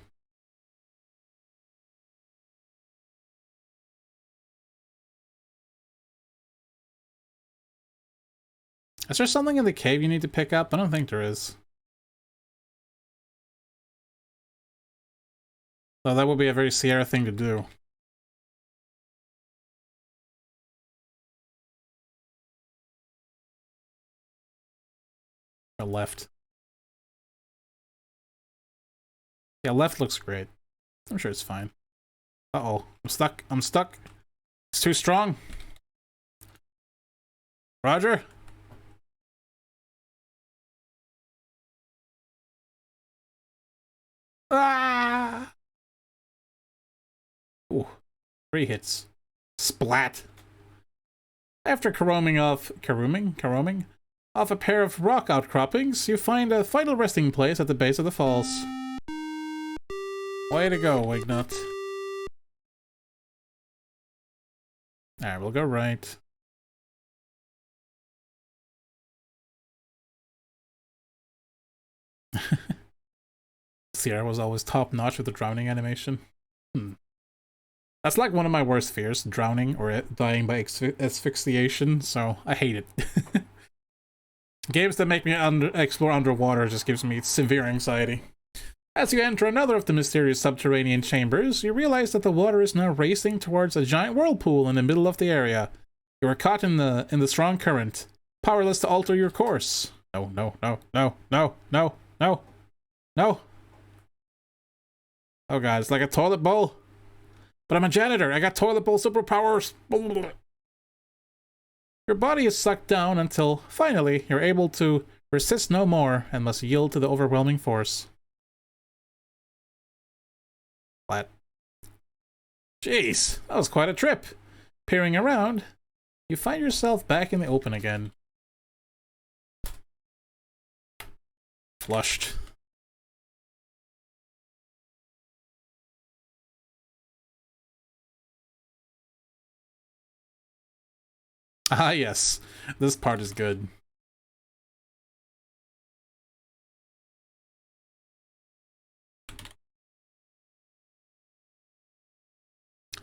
Is there something in the cave you need to pick up? I don't think there is. So that would be a very Sierra thing to do. Or left. Yeah, left looks great. I'm sure it's fine. Uh-oh. I'm stuck. I'm stuck. It's too strong. Roger? Ah! Ooh. 3 hits. Splat. After caroming off off a pair of rock outcroppings, you find a final resting place at the base of the falls. Way to go, Wignut. Alright, we'll go right. Sierra was always top-notch with the drowning animation. That's like one of my worst fears, drowning or dying by asphyxiation, so I hate it. Games that make me explore underwater just gives me severe anxiety. As you enter another of the mysterious subterranean chambers, you realize that the water is now racing towards a giant whirlpool in the middle of the area. You are caught in the strong current, powerless to alter your course. No, no, no, no, no, no, no, no. Oh god, it's like a toilet bowl. But I'm a janitor. I got toilet bowl superpowers. Your body is sucked down until, finally, you're able to resist no more and must yield to the overwhelming force. Flat. Jeez, that was quite a trip. Peering around, you find yourself back in the open again. Flushed. Ah, yes. This part is good.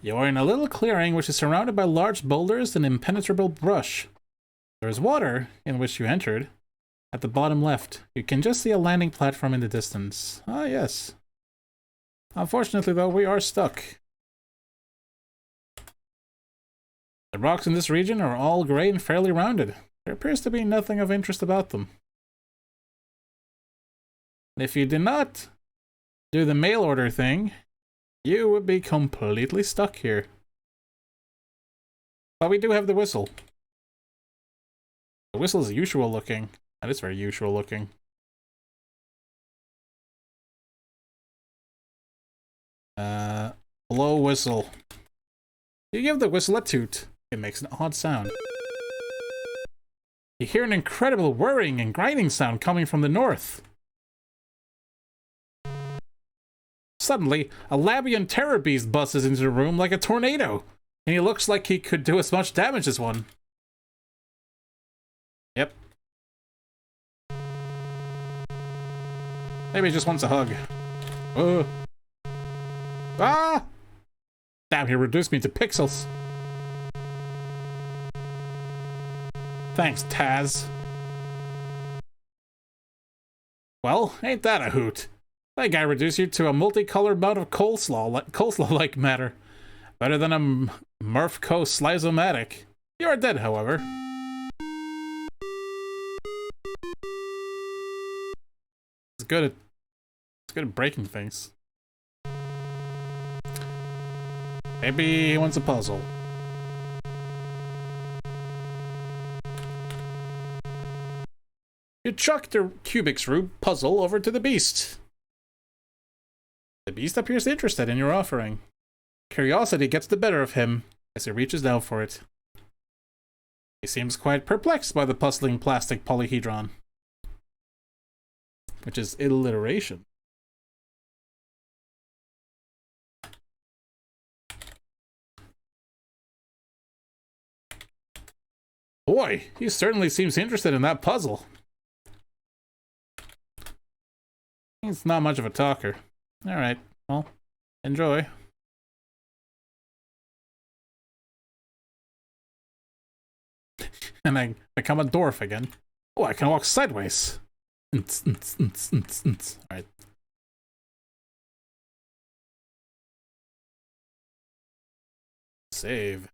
You are in a little clearing which is surrounded by large boulders and impenetrable brush. There is water, in which you entered. At the bottom left, you can just see a landing platform in the distance. Ah, yes. Unfortunately, though, we are stuck. The rocks in this region are all gray and fairly rounded. There appears to be nothing of interest about them. And if you did not do the mail order thing, you would be completely stuck here. But we do have the whistle. The whistle is usual looking. That is very usual looking. Blow whistle. You give the whistle a toot. It makes an odd sound. You hear an incredible whirring and grinding sound coming from the north. Suddenly, a Labian terror beast busts into the room like a tornado, and he looks like he could do as much damage as one. Yep. Maybe he just wants a hug. Ah! Damn, he reduced me to pixels. Thanks, Taz. Well, ain't that a hoot? That guy reduced you to a multicolored bout of coleslaw-like matter. Better than a Murphco Slizomatic. You are dead, however. It's good at breaking things. Maybe he wants a puzzle. You chuck the Rubik's puzzle over to the beast. The beast appears interested in your offering. Curiosity gets the better of him as he reaches down for it. He seems quite perplexed by the puzzling plastic polyhedron, which is alliteration. Boy, he certainly seems interested in that puzzle. He's not much of a talker. Alright, well, enjoy. And I become a dwarf again. Oh, I can walk sideways. Alright. Save.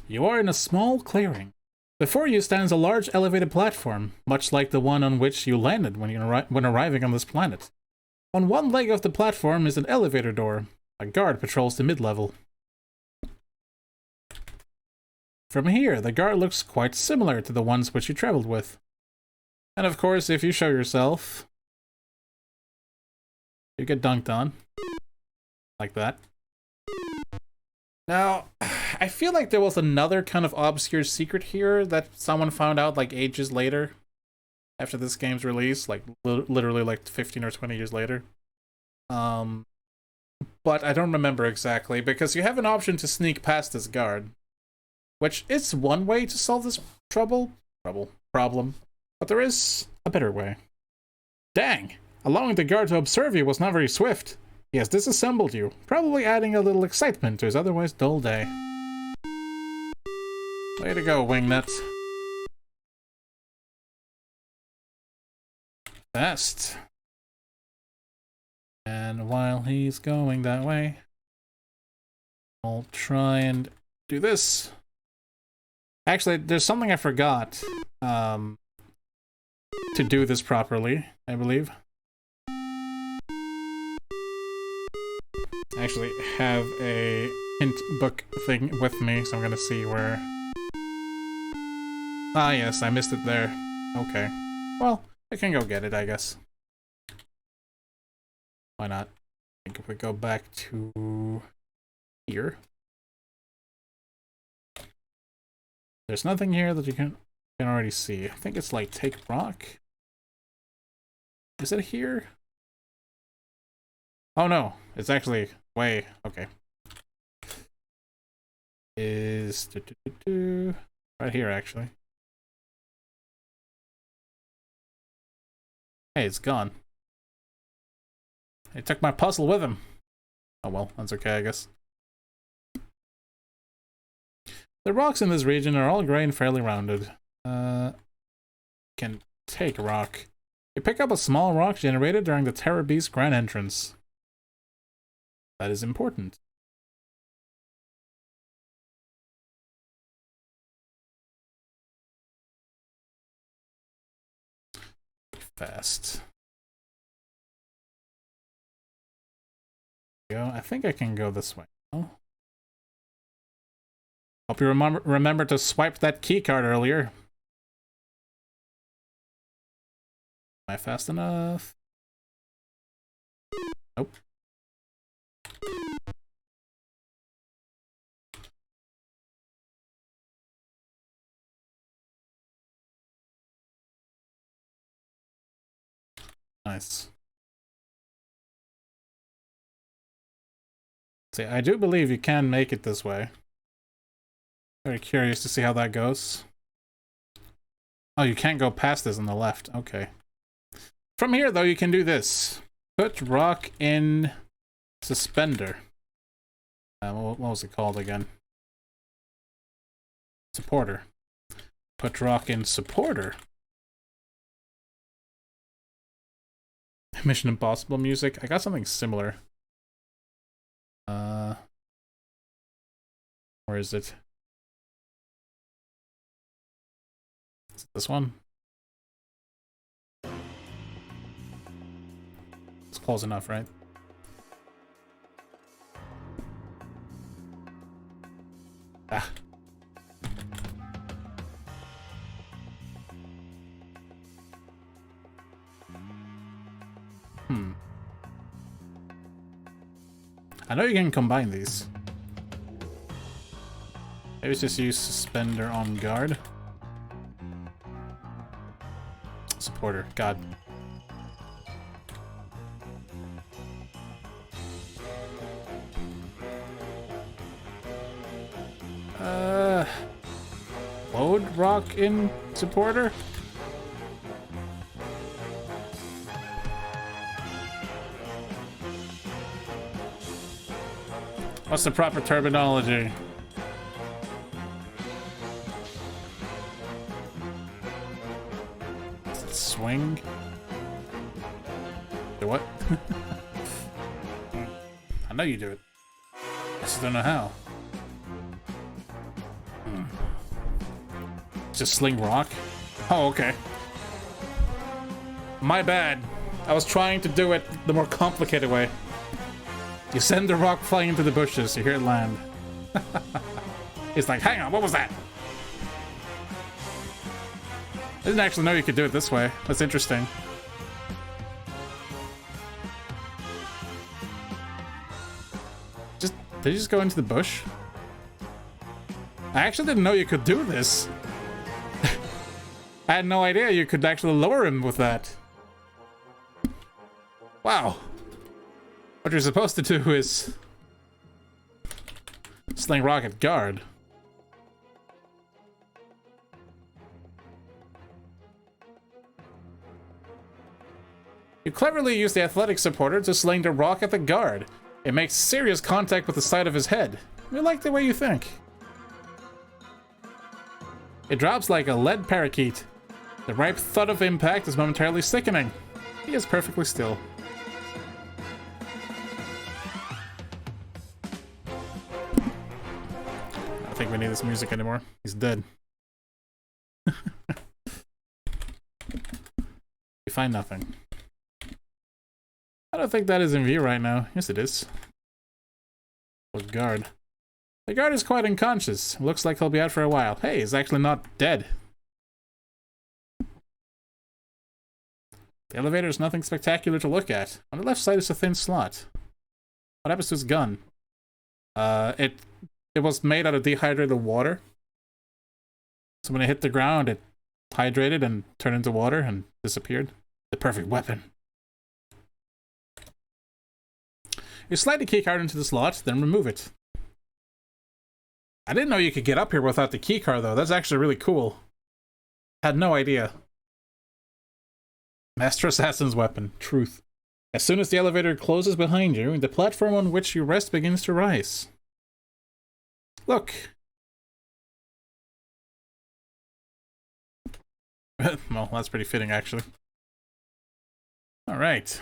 You are in a small clearing. Before you stands a large elevated platform, much like the one on which you landed when arriving on this planet. On one leg of the platform is an elevator door. A guard patrols the mid-level. From here, the guard looks quite similar to the ones which you traveled with. And of course, if you show yourself, you get dunked on. Like that. Now, I feel like there was another kind of obscure secret here that someone found out like ages later. After this game's release, like literally like 15 or 20 years later. But I don't remember exactly, because you have an option to sneak past this guard. Which is one way to solve this problem. But there is a better way. Dang! Allowing the guard to observe you was not very swift. He has disassembled you, probably adding a little excitement to his otherwise dull day. Way to go, Wingnut. Fast. And while he's going that way, I'll try and do this. Actually, there's something I forgot to do this properly, I believe. I actually have a hint book thing with me, so I'm gonna see where... Ah yes, I missed it there. Okay. Well, I can go get it, I guess. Why not? I think if we go back to here. There's nothing here that you can already see. I think it's like take rock. Is it here? Oh no, it's actually way okay. Is right here actually. Hey, it's gone. He took my puzzle with him. Oh well, that's okay, I guess. The rocks in this region are all gray and fairly rounded. Can take rock. You pick up a small rock generated during the Terror Beast Grand Entrance. That is important. Fast. Go. I think I can go this way. Oh. Hope you remember to swipe that keycard earlier. Am I fast enough? Nope. Nice. See, I do believe you can make it this way. Very curious to see how that goes. Oh, you can't go past this on the left. Okay. From here, though, you can do this. Put rock in suspender. What was it called again? Supporter. Put rock in supporter. Mission Impossible music. I got something similar. Where is it? Is it this one? It's close enough, right? Ah. I know you can combine these. Maybe just use Suspender on guard. Supporter, God. Load rock in supporter? What's the proper terminology? Swing? Do what? I know you do it. I just don't know how. Just sling rock? Oh, okay. My bad. I was trying to do it the more complicated way. You send the rock flying into the bushes, you hear it land. He's like, hang on, what was that? I didn't actually know you could do it this way. That's interesting. Did you just go into the bush? I actually didn't know you could do this. I had no idea you could actually lower him with that. Wow. What you're supposed to do is sling rocket guard. You cleverly use the athletic supporter to sling the rock at the guard. It makes serious contact with the side of his head. We like the way you think. It drops like a lead parakeet. The ripe thud of impact is momentarily sickening. He is perfectly still. I don't think we need this music anymore. He's dead. We find nothing. I don't think that is in view right now. Yes, it is. What guard? The guard is quite unconscious. Looks like he'll be out for a while. Hey, he's actually not dead. The elevator is nothing spectacular to look at. On the left side is a thin slot. What happens to his gun? It was made out of dehydrated water. So when it hit the ground, it hydrated and turned into water and disappeared. The perfect weapon. You slide the keycard into the slot, then remove it. I didn't know you could get up here without the keycard, though. That's actually really cool. Had no idea. Master Assassin's weapon. Truth. As soon as the elevator closes behind you, the platform on which you rest begins to rise. Look. Well, that's pretty fitting, actually. Alright.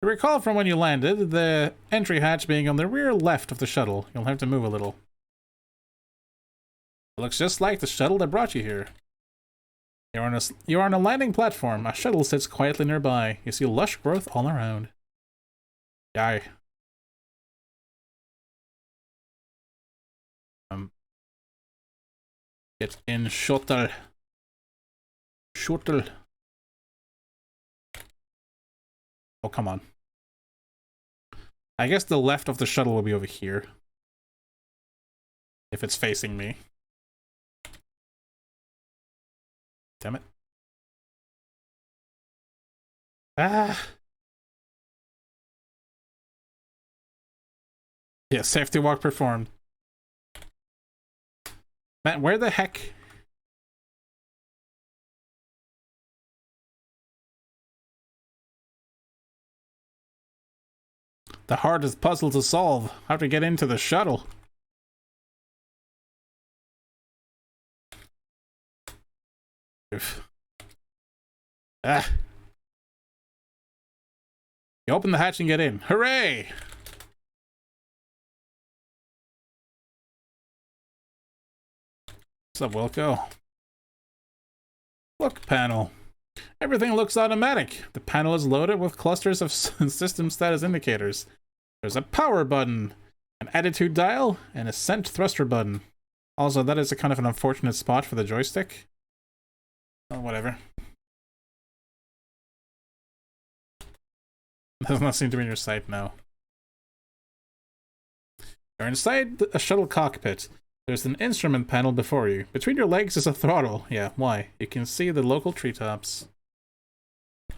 To recall from when you landed, the entry hatch being on the rear left of the shuttle. You'll have to move a little. It looks just like the shuttle that brought you here. You're on a landing platform. A shuttle sits quietly nearby. You see lush growth all around. Yay. Get in shuttle. Shuttle. Oh, come on. I guess the left of the shuttle will be over here. If it's facing me. Damn it. Ah. Yeah, safety walk performed. Man, where the heck? The hardest puzzle to solve. How to get into the shuttle. Oof. Ah. You open the hatch and get in. Hooray! What's up, Wilco? Look panel. Everything looks automatic. The panel is loaded with clusters of system status indicators. There's a power button, an attitude dial, and a scent thruster button. Also, that is a kind of an unfortunate spot for the joystick. Oh, whatever. Does not seem to be in your sight now. You're inside a shuttle cockpit. There's an instrument panel before you. Between your legs is a throttle. Yeah, why? You can see the local treetops.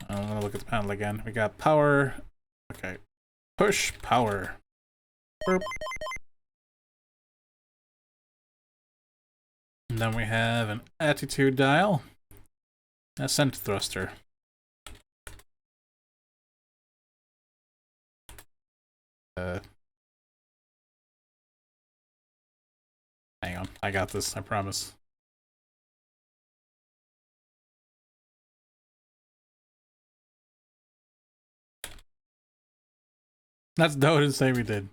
I'm gonna look at the panel again. We got power. Okay. Push power. Burp. And then we have an attitude dial. Ascent thruster. Hang on. I got this, I promise. That's dough to say we did.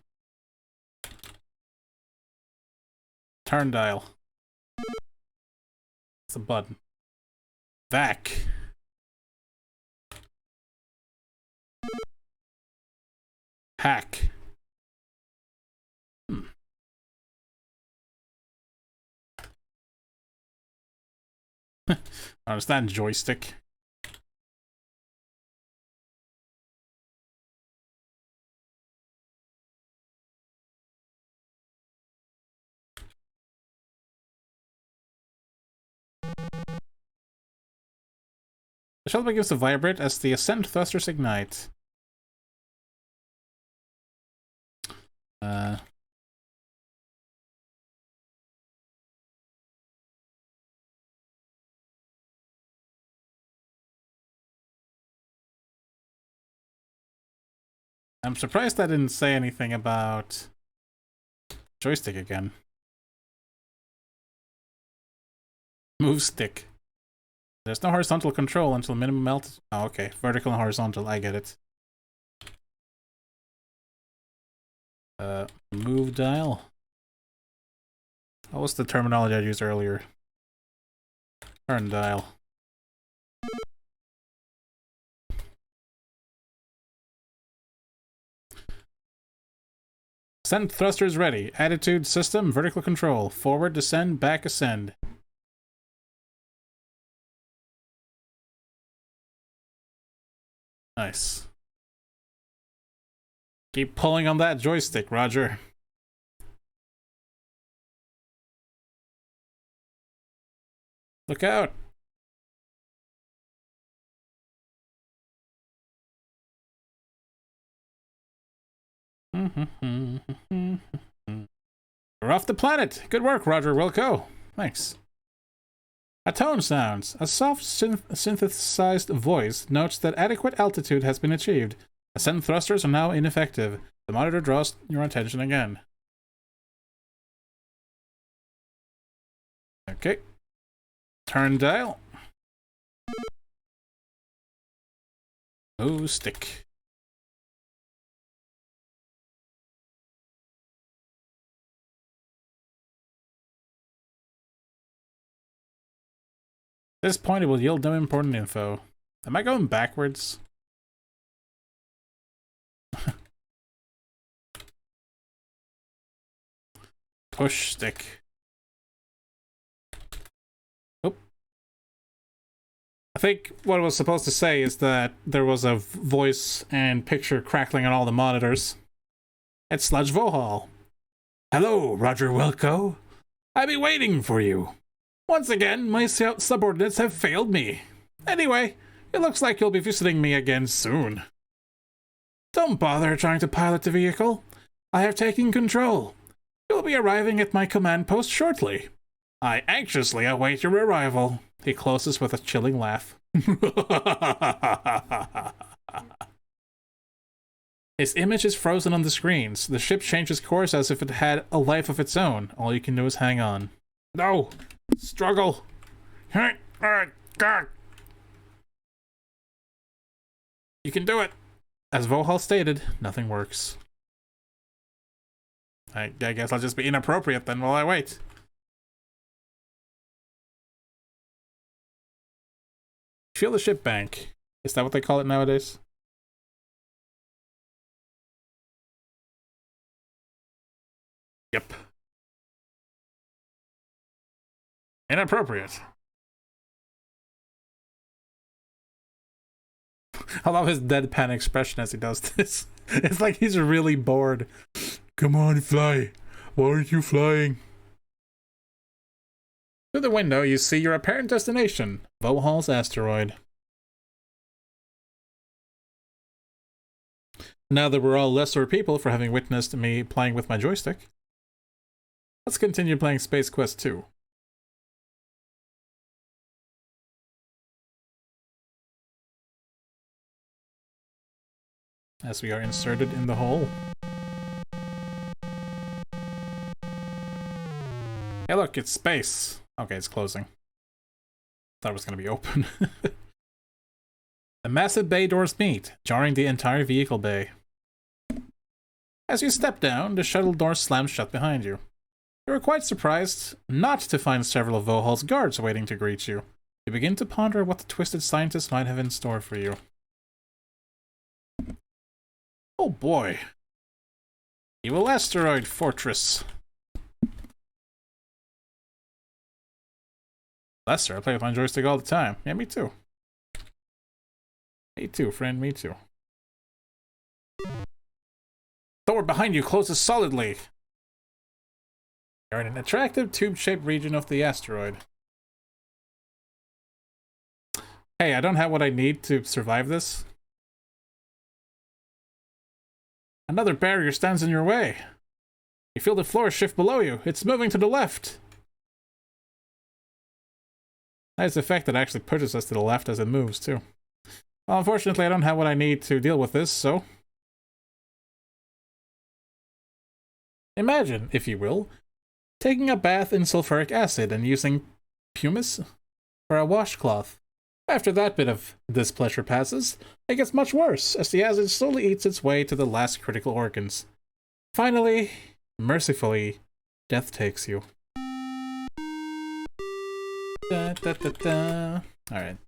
Turn dial. It's a button. Vac. Hack. Oh, it's that joystick. The shuttle begins to vibrate as the ascent thrusters ignite. I'm surprised I didn't say anything about joystick again. Move stick. There's no horizontal control until minimum altitude. Oh, okay. Vertical and horizontal. I get it. Move dial. What was the terminology I used earlier? Turn dial. Ascent thrusters ready. Attitude system, vertical control. Forward descend, back ascend. Nice. Keep pulling on that joystick, Roger. Look out. We're off the planet. Good work, Roger Wilco. Thanks. A tone sounds. A soft synthesized voice notes that adequate altitude has been achieved. Ascent thrusters are now ineffective. The monitor draws your attention again. Okay. Turn dial. Move stick. At this point, it will yield no important info. Am I going backwards? Push stick. Oh. I think what I was supposed to say is that there was a voice and picture crackling on all the monitors. It's Sludge Vohal. Hello, Roger Wilco. I've been waiting for you. Once again, my subordinates have failed me. Anyway, it looks like you'll be visiting me again soon. Don't bother trying to pilot the vehicle. I have taken control. You'll be arriving at my command post shortly. I anxiously await your arrival. He closes with a chilling laugh. His image is frozen on the screens. The ship changes course as if it had a life of its own. All you can do is hang on. No! Struggle! You can do it! As Vohal stated, nothing works. I guess I'll just be inappropriate then while I wait. Feel the ship bank. Is that what they call it nowadays? Yep. Inappropriate. I love his deadpan expression as he does this. It's like he's really bored. Come on, fly. Why aren't you flying? Through the window, you see your apparent destination, Vohal's asteroid. Now that we're all lesser people for having witnessed me playing with my joystick, let's continue playing Space Quest 2. As we are inserted in the hole. Hey look, it's space. Okay, it's closing. Thought it was gonna be open. The massive bay doors meet, jarring the entire vehicle bay. As you step down, the shuttle door slams shut behind you. You are quite surprised not to find several of Vohal's guards waiting to greet you. You begin to ponder what the twisted scientist might have in store for you. Oh boy. Evil asteroid fortress. Lester, I play with my joystick all the time. Yeah, me too. Me too, friend, me too. Door behind you closes solidly. You're in an attractive tube-shaped region of the asteroid. Hey, I don't have what I need to survive this. Another barrier stands in your way. You feel the floor shift below you. It's moving to the left. Nice effect that actually pushes us to the left as it moves, too. Well, unfortunately, I don't have what I need to deal with this, so... Imagine, if you will, taking a bath in sulfuric acid and using pumice for a washcloth. After that bit of displeasure passes, it gets much worse, as the acid slowly eats its way to the last critical organs. Finally, mercifully, death takes you. Da, da, da, da. Alright.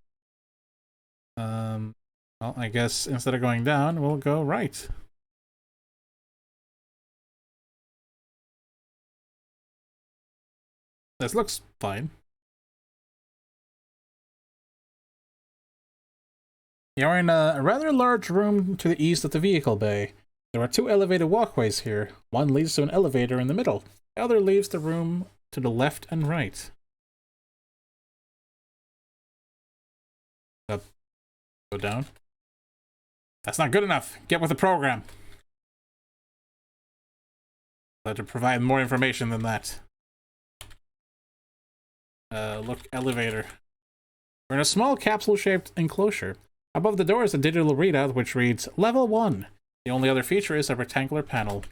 Well, I guess instead of going down, we'll go right. This looks fine. You're in a rather large room to the east of the vehicle bay. There are two elevated walkways here. One leads to an elevator in the middle. The other leaves the room to the left and right. Go down. That's not good enough. Get with the program. Let it provide more information than that. Look, elevator. We're in a small capsule-shaped enclosure. Above the door is a digital readout which reads Level 1. The only other feature is a rectangular panel.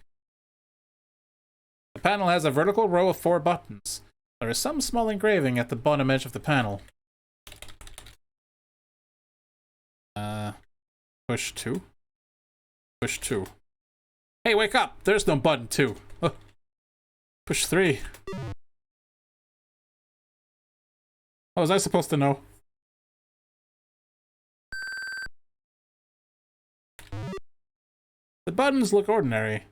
The panel has a vertical row of 4 buttons. There is some small engraving at the bottom edge of the panel. Push 2. Push 2. Hey, wake up! There's no button 2. Oh. Push 3. Oh, was I supposed to know? The buttons look ordinary.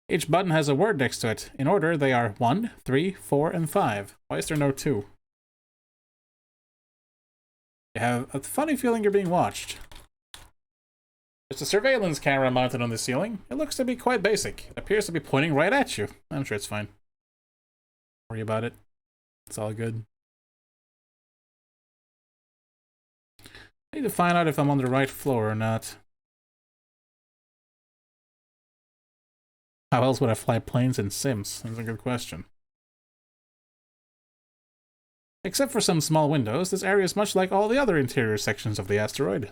Each button has a word next to it. In order, they are 1, 3, 4, and 5. Why is there no 2? You have a funny feeling you're being watched. There's a surveillance camera mounted on the ceiling. It looks to be quite basic. It appears to be pointing right at you. I'm sure it's fine. Don't worry about it. It's all good. I need to find out if I'm on the right floor or not. How else would I fly planes in Sims? That's a good question. Except for some small windows, this area is much like all the other interior sections of the asteroid.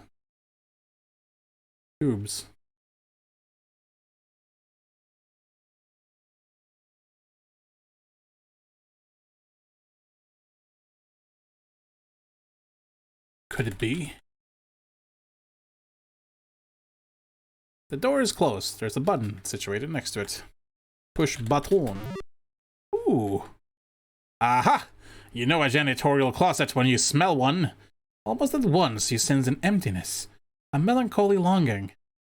Tubes. Could it be? The door is closed. There's a button situated next to it. Push button. Ooh. Aha! You know a janitorial closet when you smell one. Almost at once you sense an emptiness, a melancholy longing.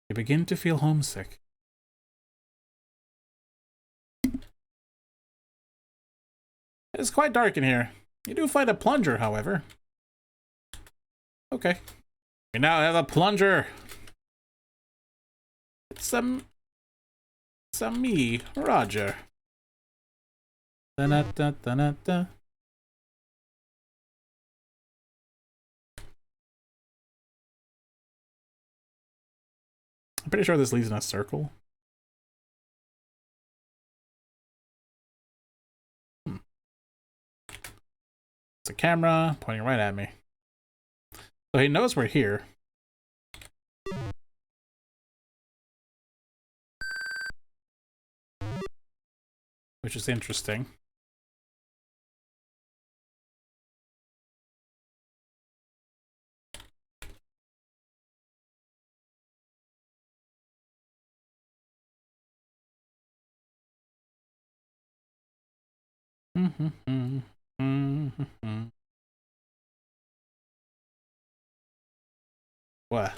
You begin to feel homesick. It's quite dark in here. You do find a plunger, however. Okay. We now have a plunger. It's me, Roger. Da-na-da-da-na-da. I'm pretty sure this leads in a circle. It's a camera pointing right at me. So he knows we're here. Which is interesting. What?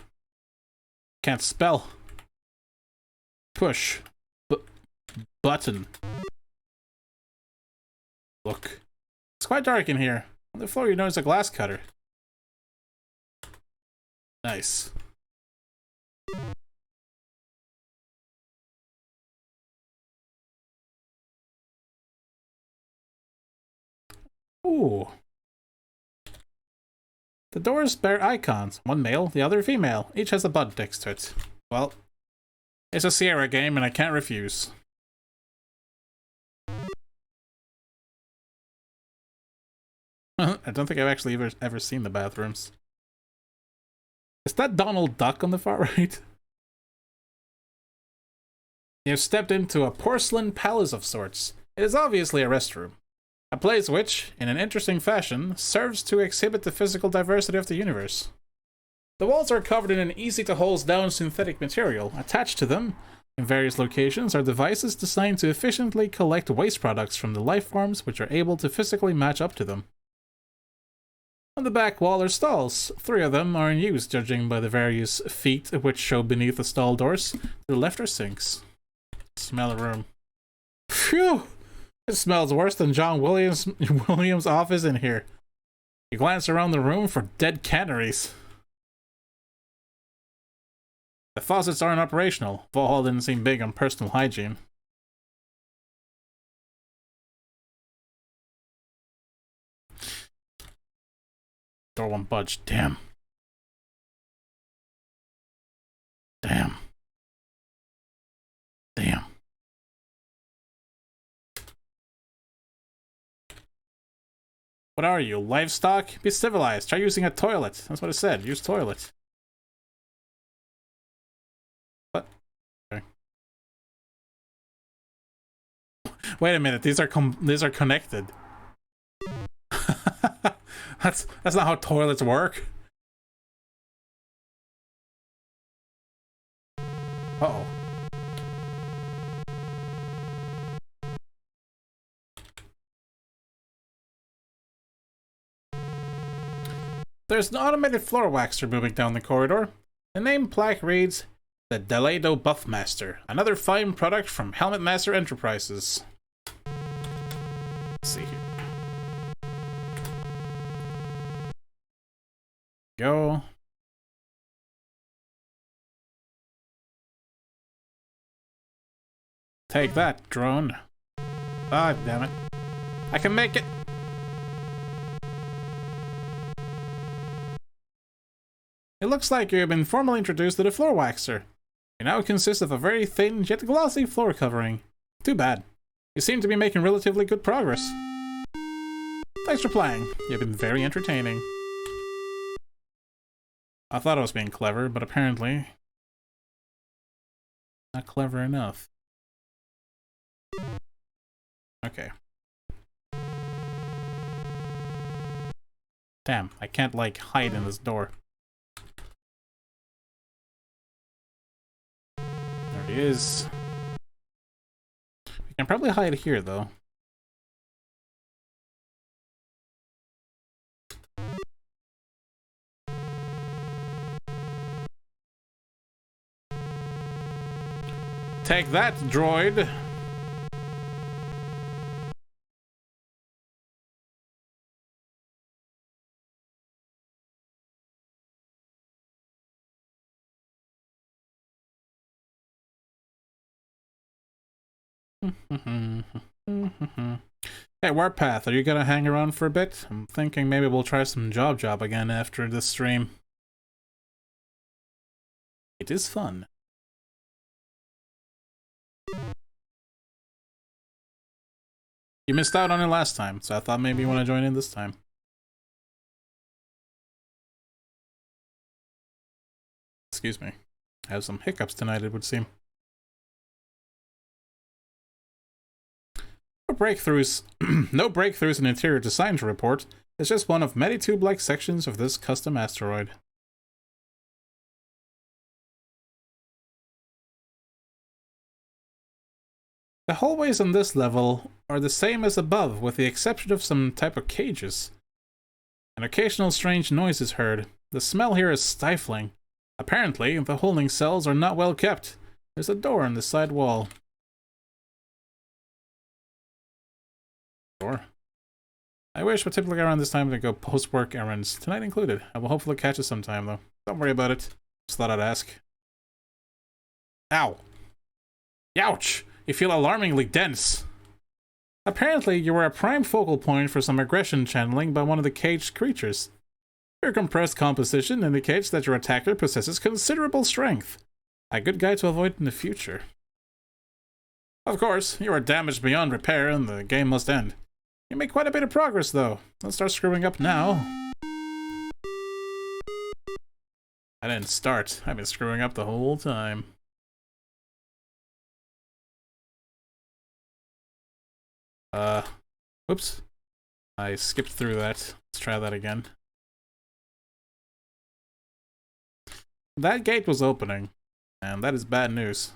Can't spell. Push. Button. Look. It's quite dark in here. On the floor you notice a glass cutter. Nice. Ooh. The doors bear icons. One male, the other female. Each has a button next to it. Well, it's a Sierra game and I can't refuse. I don't think I've actually ever seen the bathrooms. Is that Donald Duck on the far right? You have stepped into a porcelain palace of sorts. It is obviously a restroom. A place which, in an interesting fashion, serves to exhibit the physical diversity of the universe. The walls are covered in an easy-to-hose-down synthetic material. Attached to them, in various locations, are devices designed to efficiently collect waste products from the life forms which are able to physically match up to them. On the back wall are stalls. 3 of them are in use, judging by the various feet which show beneath the stall doors. To the left are sinks. Smell the room. Phew! It smells worse than John Williams' office in here. You glance around the room for dead canaries. The faucets aren't operational. Vauxhall didn't seem big on personal hygiene. Door won't budge. Damn. Damn. Damn. What are you, livestock? Be civilized. Try using a toilet. That's what it said. Use toilet. What? Okay. Wait a minute. These are connected. That's not how toilets work. Uh-oh. There's an automated floor waxer moving down the corridor. The name plaque reads, the Delado Buffmaster, another fine product from Helmet Master Enterprises. Let's see here. Go. Take that, drone. Ah, damn it. I can make it. It looks like you have been formally introduced to the floor waxer. It now consists of a very thin yet glossy floor covering. Too bad. You seem to be making relatively good progress. Thanks for playing. You've been very entertaining. I thought I was being clever, but apparently not clever enough. Okay. Damn, I can't, like, hide in this door. There he is. We can probably hide here, though. Take that, droid! Hey, Warpath, are you gonna hang around for a bit? I'm thinking maybe we'll try some Job again after this stream. It is fun. You missed out on it last time, so I thought maybe you want to join in this time. Excuse me. I have some hiccups tonight, it would seem. No breakthroughs, no breakthroughs in interior design to report. It's just one of many tube-like sections of this custom asteroid. The hallways on this level are the same as above, with the exception of some type of cages. An occasional strange noise is heard. The smell here is stifling. Apparently, the holding cells are not well kept. There's a door in the side wall. Door? I wish we typically around this time to go post-work errands, tonight included. I will hopefully catch it sometime, though. Don't worry about it. Just thought I'd ask. Ow! Ouch! You feel alarmingly dense. Apparently, you were a prime focal point for some aggression channeling by one of the caged creatures. Your compressed composition indicates that your attacker possesses considerable strength. A good guide to avoid in the future. Of course, you are damaged beyond repair and the game must end. You make quite a bit of progress, though. Don't start screwing up now. I didn't start. I've been screwing up the whole time. Whoops. I skipped through that. Let's try that again. That gate was opening, and that is bad news.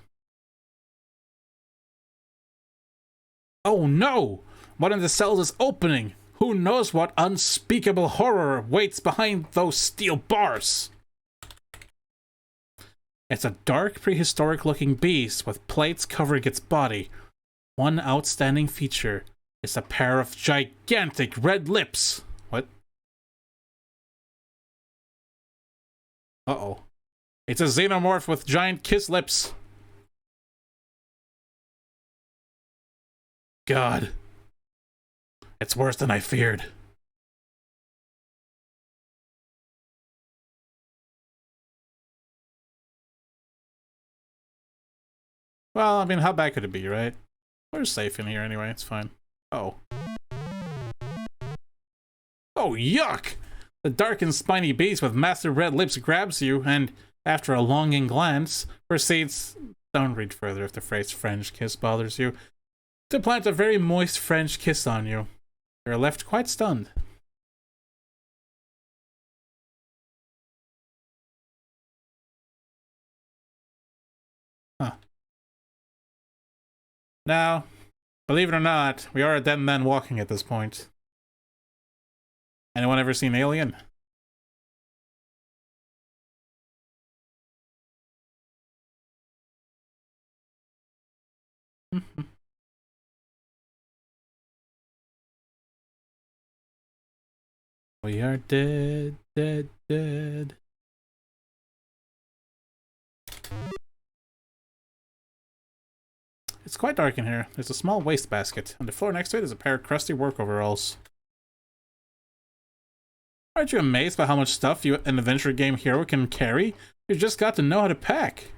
Oh no! One of the cells is opening! Who knows what unspeakable horror waits behind those steel bars? It's a dark, prehistoric-looking beast with plates covering its body. One outstanding feature is a pair of gigantic red lips. What? Uh-oh. It's a xenomorph with giant kiss lips. God. It's worse than I feared. Well, I mean, how bad could it be, right? We're safe in here anyway, it's fine. Oh. Oh, yuck! The dark and spiny beast with massive red lips grabs you and, after a longing glance, proceeds, don't read further if the phrase French kiss bothers you, to plant a very moist French kiss on you. You're left quite stunned. Huh. Now, believe it or not, we are a dead man walking at this point. Anyone ever seen Alien? We are dead, dead, dead. It's quite dark in here. There's a small wastebasket. On the floor next to it is a pair of crusty work overalls. Aren't you amazed by how much stuff an adventure game hero can carry? You just got to know how to pack.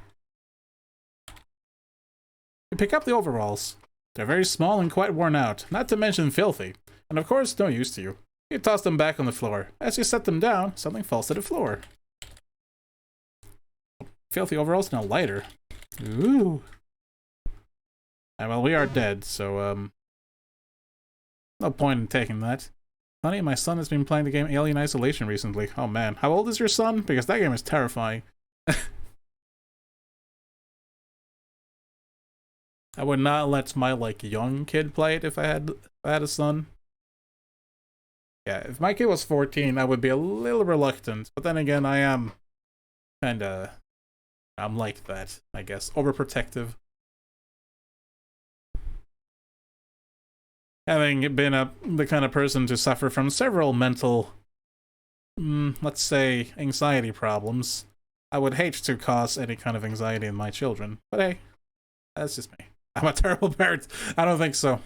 You pick up the overalls. They're very small and quite worn out, not to mention filthy, and of course no use to you. You toss them back on the floor. As you set them down, something falls to the floor. Filthy overalls now lighter. Ooh. And well, we are dead, so no point in taking that. Honey, my son has been playing the game Alien Isolation recently. Oh man, how old is your son? Because that game is terrifying. I would not let my young kid play it if I had a son. Yeah, if my kid was 14, I would be a little reluctant. But then again, I am I'm like that, I guess. Overprotective. Having been the kind of person to suffer from several mental, let's say, anxiety problems, I would hate to cause any kind of anxiety in my children. But hey, that's just me. I'm a terrible parent. I don't think so.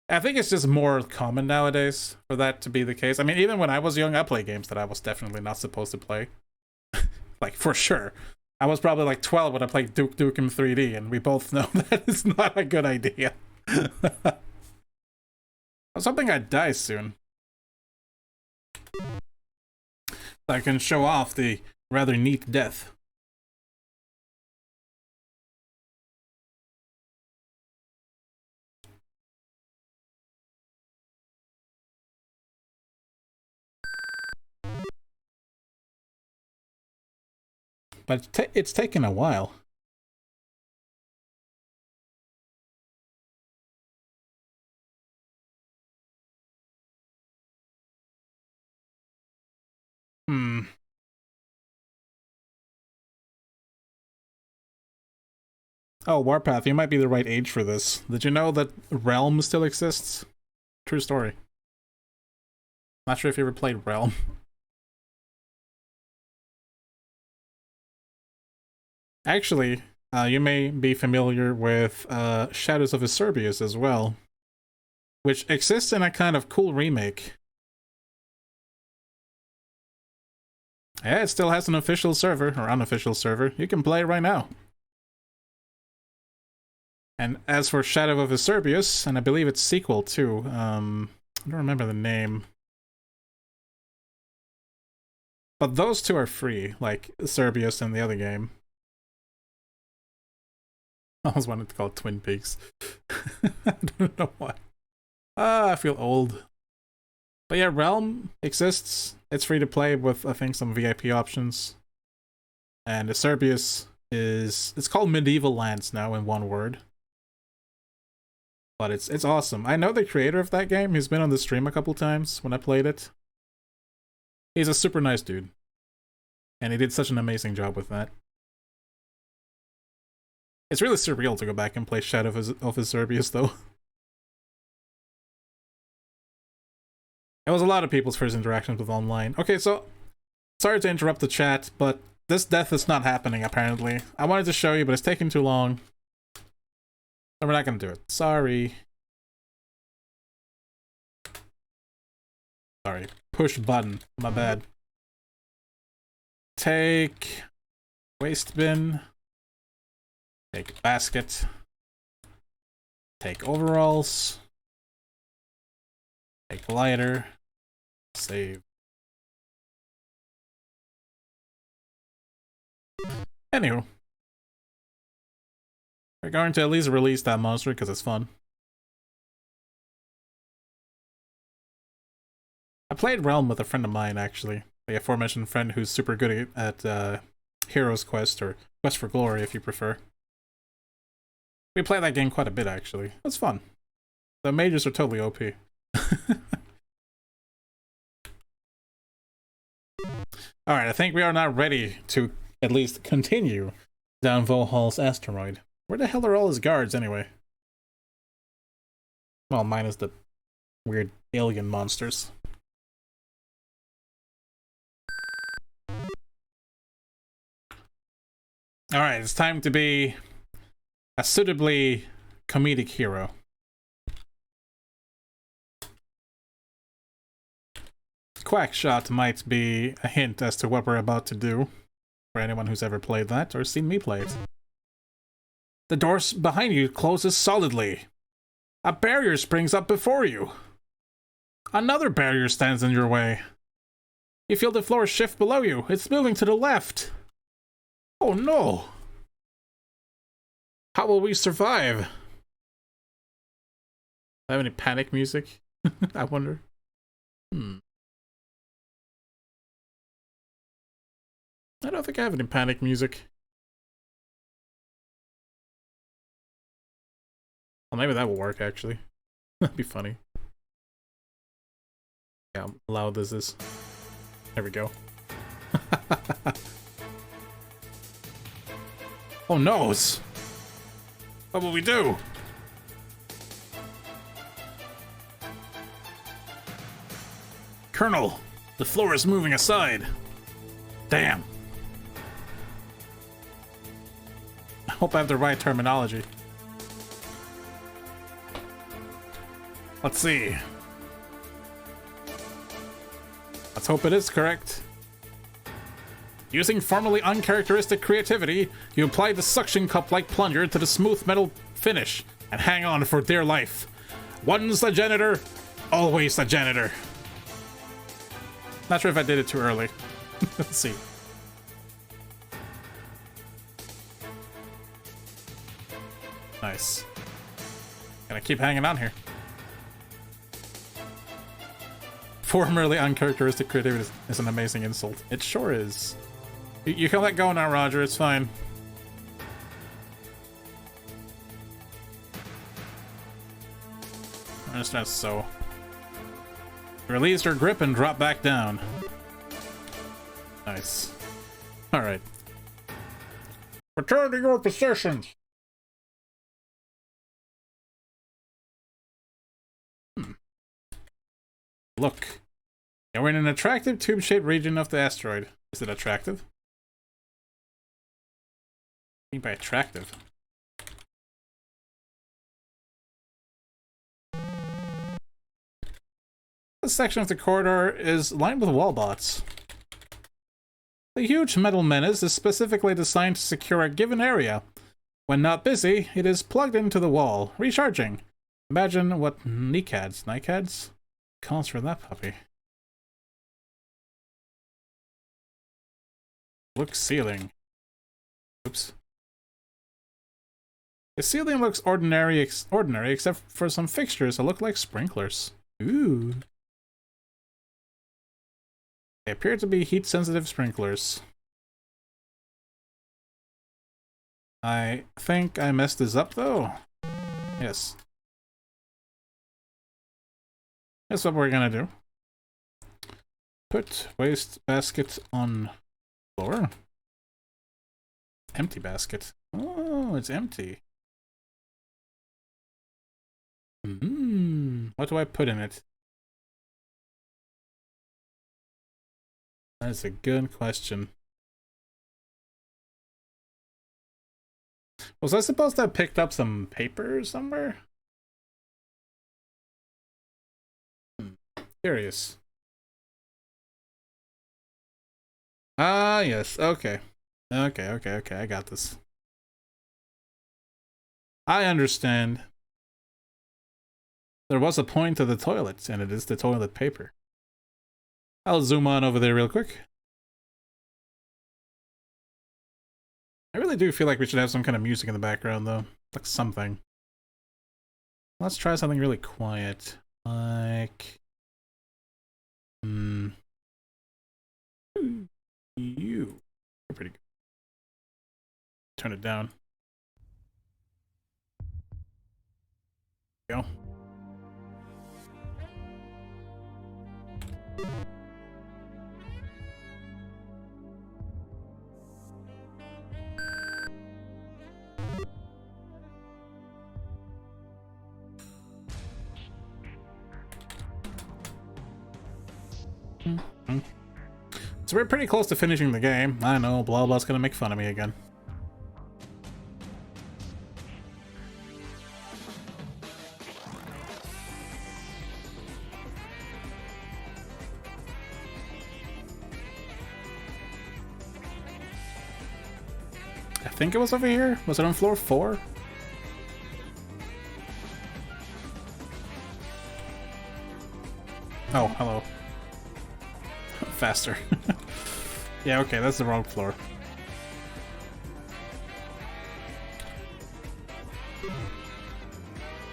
I think it's just more common nowadays for that to be the case. I mean, even when I was young, I played games that I was definitely not supposed to play. Like, for sure. I was probably like 12 when I played Duke Nukem 3D, and we both know that is not a good idea. I was hoping I'd die soon. So I can show off the rather neat death. But it's taken a while. Oh, Warpath, you might be the right age for this. Did you know that Realm still exists? True story. Not sure if you ever played Realm. Actually, you may be familiar with Shadows of Acerbius as well, which exists in a kind of cool remake. Yeah, it still has an official server, or unofficial server. You can play it right now. And as for Shadow of Acerbius, and I believe it's sequel too, I don't remember the name. But those two are free, like Acerbius and the other game. I always wanted to call it Twin Peaks. I don't know why. I feel old. But yeah, Realm exists. It's free to play with, I think, some VIP options. And Acerbius is... It's called Medieval Lands now, in one word. But it's awesome. I know the creator of that game. He's been on the stream a couple times when I played it. He's a super nice dude. And he did such an amazing job with that. It's really surreal to go back and play Shadow of Acerbius, though. It was a lot of people's first interactions with online. Okay, so... Sorry to interrupt the chat, but this death is not happening, apparently. I wanted to show you, but it's taking too long. So we're not gonna do it. Sorry. Sorry. Push button. My bad. Take... Waste bin. Take basket. Take overalls. Take lighter. Save. Anywho. We're going to at least release that monster because it's fun. I played Realm with a friend of mine, actually. The aforementioned friend who's super good at Hero's Quest, or Quest for Glory if you prefer. We played that game quite a bit, actually. It was fun. The mages are totally OP. Alright, I think we are now ready to at least continue down Vohal's asteroid. Where the hell are all his guards, anyway? Well, minus the weird alien monsters. Alright, it's time to be a suitably comedic hero. Quackshot might be a hint as to what we're about to do, for anyone who's ever played that or seen me play it. The door behind you closes solidly. A barrier springs up before you. Another barrier stands in your way. You feel the floor shift below you. It's moving to the left. Oh no! How will we survive? Do I have any panic music? I wonder. I don't think I have any panic music. Well, maybe that will work, actually. That'd be funny. Yeah, how loud this is. There we go. Oh no! What will we do? Colonel, the floor is moving aside. Damn. Hope I have the right terminology. Let's see. Let's hope it is correct. Using formerly uncharacteristic creativity, you apply the suction cup-like plunger to the smooth metal finish and hang on for dear life. Once the janitor, always the janitor. Not sure if I did it too early. Let's see. Nice. Gonna keep hanging on here. Formerly uncharacteristic creativity is an amazing insult. It sure is. You can let go now, Roger. It's fine. Just as so. Release her grip and drop back down. Nice. Alright. Return to your positions! Look. Yeah, we're in an attractive tube-shaped region of the asteroid. Is it attractive? What do you mean by attractive? This section of the corridor is lined with wall bots. The huge metal menace is specifically designed to secure a given area. When not busy, it is plugged into the wall, recharging. Imagine what NICADs calls for that puppy. Look ceiling. Oops. The ceiling looks ordinary except for some fixtures that look like sprinklers. Ooh. They appear to be heat-sensitive sprinklers. I think I messed this up, though. Yes. That's what we're gonna do. Put waste basket on floor. Empty basket. Oh, it's empty. What do I put in it? That's a good question. Was I supposed to have picked up some paper somewhere? Curious. Ah, yes. Okay. Okay, I got this. I understand. There was a point to the toilet, and it is the toilet paper. I'll zoom on over there real quick. I really do feel like we should have some kind of music in the background, though. Like something. Let's try something really quiet. Like... You. You're pretty good. Turn it down. Go. So we're pretty close to finishing the game. I know, blah blah's gonna make fun of me again. I think it was over here. Was it on floor 4? Oh, hello. Faster. Yeah, okay, that's the wrong floor.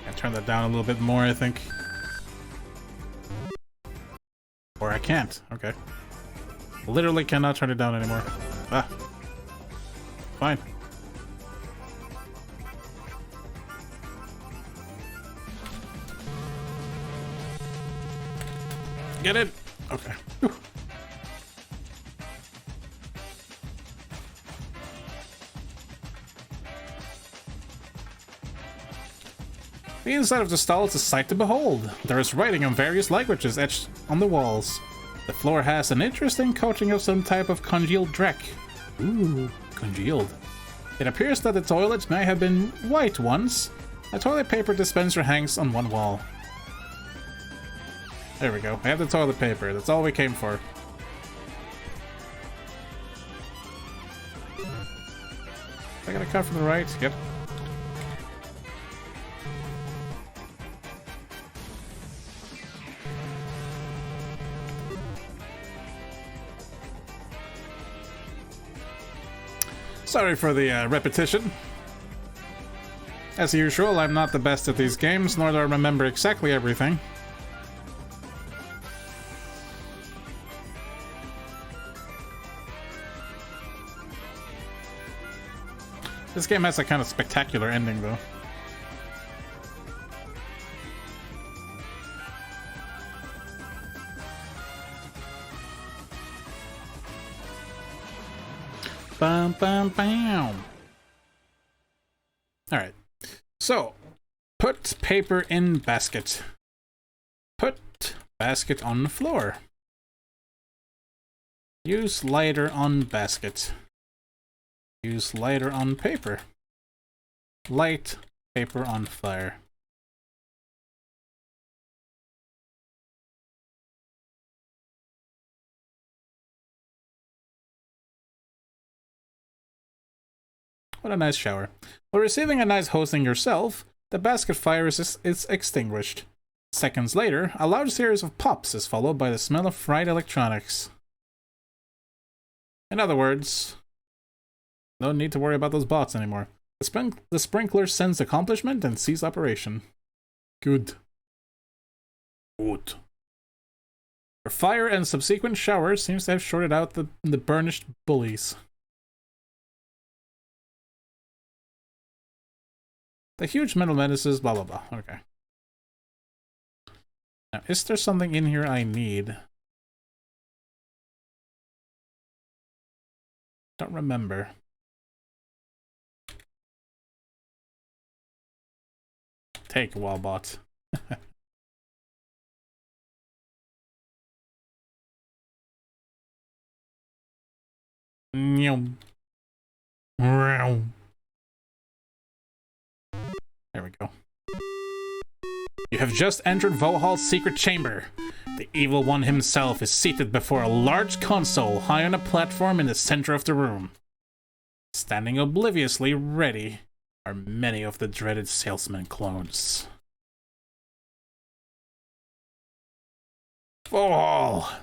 I turn that down a little bit more, I think. Or I can't. Okay. Literally cannot turn it down anymore. Ah. Fine. Get it? Okay. Whew. The inside of the stall is a sight to behold. There is writing in various languages etched on the walls. The floor has an interesting coating of some type of congealed dreck. Ooh, congealed. It appears that the toilet may have been white once. A toilet paper dispenser hangs on one wall. There we go. We have the toilet paper. That's all we came for. I got a cut from the right. Yep. Sorry for the repetition. As usual, I'm not the best at these games, nor do I remember exactly everything. This game has a kind of spectacular ending, though. Bam, bam, bam. All right. So, put paper in basket. Put basket on the floor. Use lighter on basket. Use lighter on paper. Light paper on fire. What a nice shower. While receiving a nice hosting yourself, the basket fire is extinguished. Seconds later, a loud series of pops is followed by the smell of fried electronics. In other words, no need to worry about those bots anymore. The sprinkler sends accomplishment and cease operation. Good. Good. Your fire and subsequent shower seems to have shorted out the burnished bullies. The huge metal menaces, blah blah blah. Okay. Now, is there something in here I need? Don't remember. Take a while, bot. There we go. You have just entered Vohal's secret chamber. The evil one himself is seated before a large console high on a platform in the center of the room. Standing obliviously ready are many of the dreaded salesman clones. Vohal!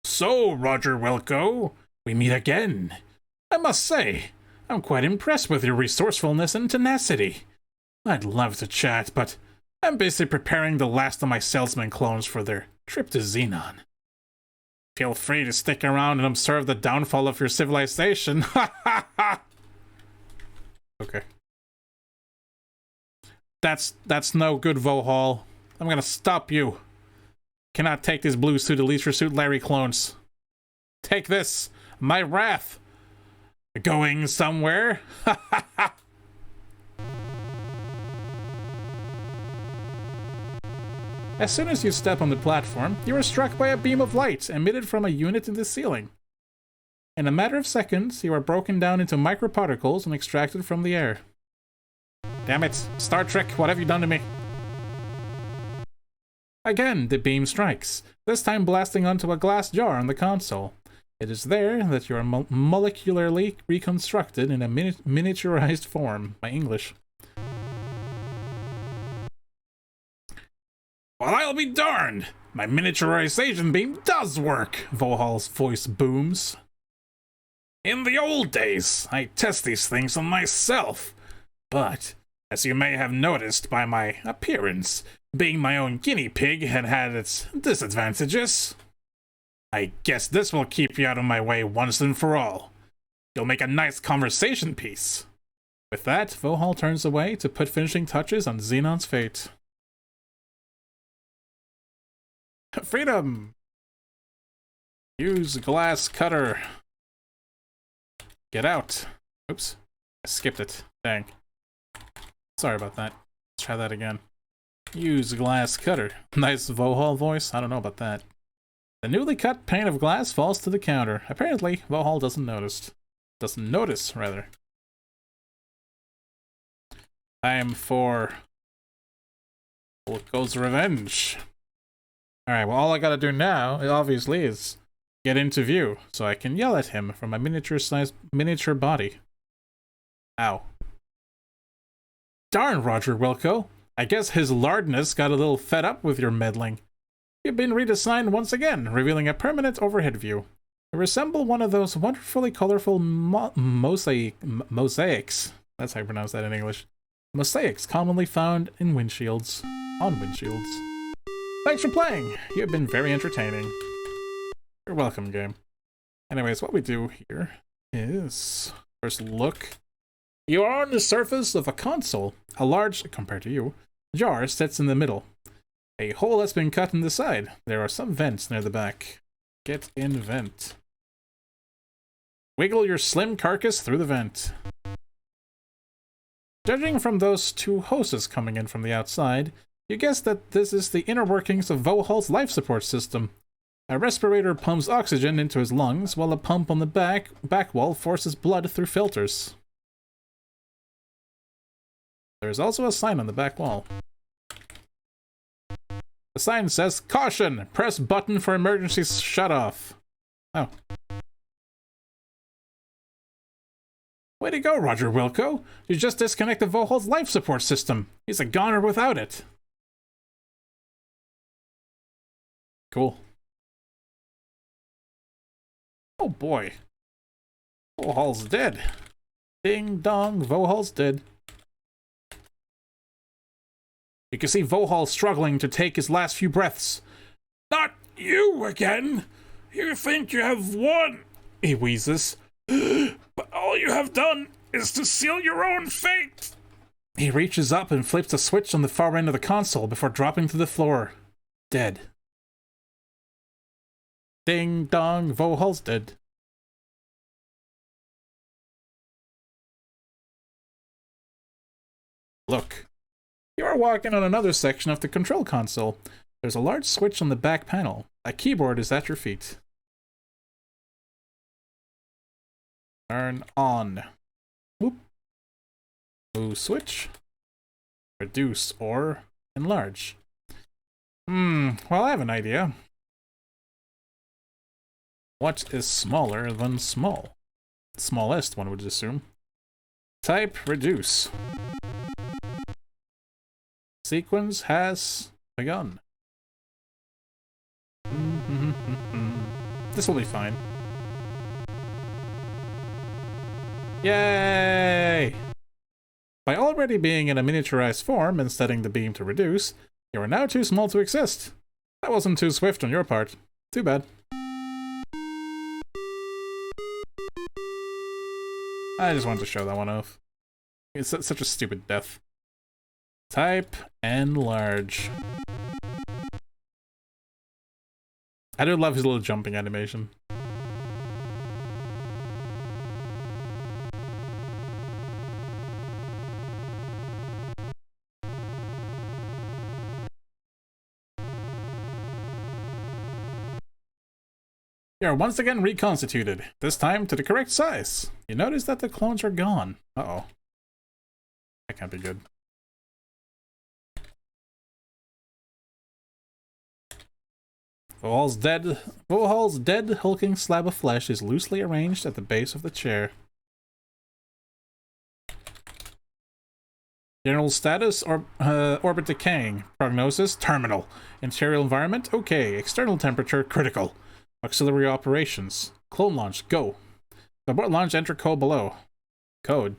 So, Roger Wilco, we meet again. I must say, I'm quite impressed with your resourcefulness and tenacity. I'd love to chat, but I'm busy preparing the last of my salesman clones for their trip to Xenon. Feel free to stick around and observe the downfall of your civilization. Ha ha ha! Okay. That's no good, Vohal. I'm gonna stop you. Cannot take this blue suit Leisure Suit Larry clones. Take this, my wrath. Going somewhere? Ha ha ha! As soon as you step on the platform, you are struck by a beam of light emitted from a unit in the ceiling. In a matter of seconds, you are broken down into microparticles and extracted from the air. Damn it, Star Trek, what have you done to me? Again, the beam strikes, this time blasting onto a glass jar on the console. It is there that you are molecularly reconstructed in a miniaturized form. My English. Well, I'll be darned! My miniaturization beam does work! Vohal's voice booms. In the old days, I test these things on myself. But, as you may have noticed by my appearance, being my own guinea pig had its disadvantages. I guess this will keep you out of my way once and for all. You'll make a nice conversation piece. With that, Vohal turns away to put finishing touches on Xenon's fate. Freedom! Use glass cutter. Get out. Oops. I skipped it. Dang. Sorry about that. Let's try that again. Use glass cutter. Nice Vohal voice. I don't know about that. The newly cut pane of glass falls to the counter. Apparently, Vohal doesn't notice. Doesn't notice, rather. Time for Volko's revenge. Alright, well, all I gotta do now, obviously, is get into view, so I can yell at him from my miniature body. Ow. Darn, Roger Wilco. I guess his lardness got a little fed up with your meddling. You've been redesigned once again, revealing a permanent overhead view. You resemble one of those wonderfully colorful mosaics. That's how you pronounce that in English. Mosaics commonly found in windshields. On windshields. Thanks for playing! You have been very entertaining. You're welcome, game. Anyways, what we do here is first look. You are on the surface of a console. A large, compared to you, jar sits in the middle. A hole has been cut in the side. There are some vents near the back. Get in vent. Wiggle your slim carcass through the vent. Judging from those two hoses coming in from the outside, you guess that this is the inner workings of Vohal's life support system. A respirator pumps oxygen into his lungs, while a pump on the back wall forces blood through filters. There is also a sign on the back wall. The sign says, "Caution! Press button for emergency shut-off." Oh. Way to go, Roger Wilco! You just disconnected Vohal's life support system. He's a goner without it. Cool. Oh boy. Vohal's dead. Ding dong, Vohal's dead. You can see Vohal struggling to take his last few breaths. Not you again! You think you have won, he wheezes. But all you have done is to seal your own fate! He reaches up and flips a switch on the far end of the console before dropping to the floor. Dead. Ding dong, Vohal's dead. Look. You are walking on another section of the control console. There's a large switch on the back panel. A keyboard is at your feet. Turn on. Whoop. Move switch. Reduce or enlarge. Well, I have an idea. What is smaller than small? Smallest, one would assume. Type reduce. Sequence has begun. This will be fine. Yay! By already being in a miniaturized form and setting the beam to reduce, you are now too small to exist. That wasn't too swift on your part. Too bad. I just wanted to show that one off. It's such a stupid death. Type enlarge. I do love his little jumping animation. You are once again reconstituted, this time to the correct size. You notice that the clones are gone. Uh-oh. That can't be good. Vohal's dead hulking slab of flesh is loosely arranged at the base of the chair. General status, orbit decaying. Prognosis, terminal. Interior environment, okay. External temperature, critical. Auxiliary operations. Clone launch, go. Abort launch, enter code below. Code.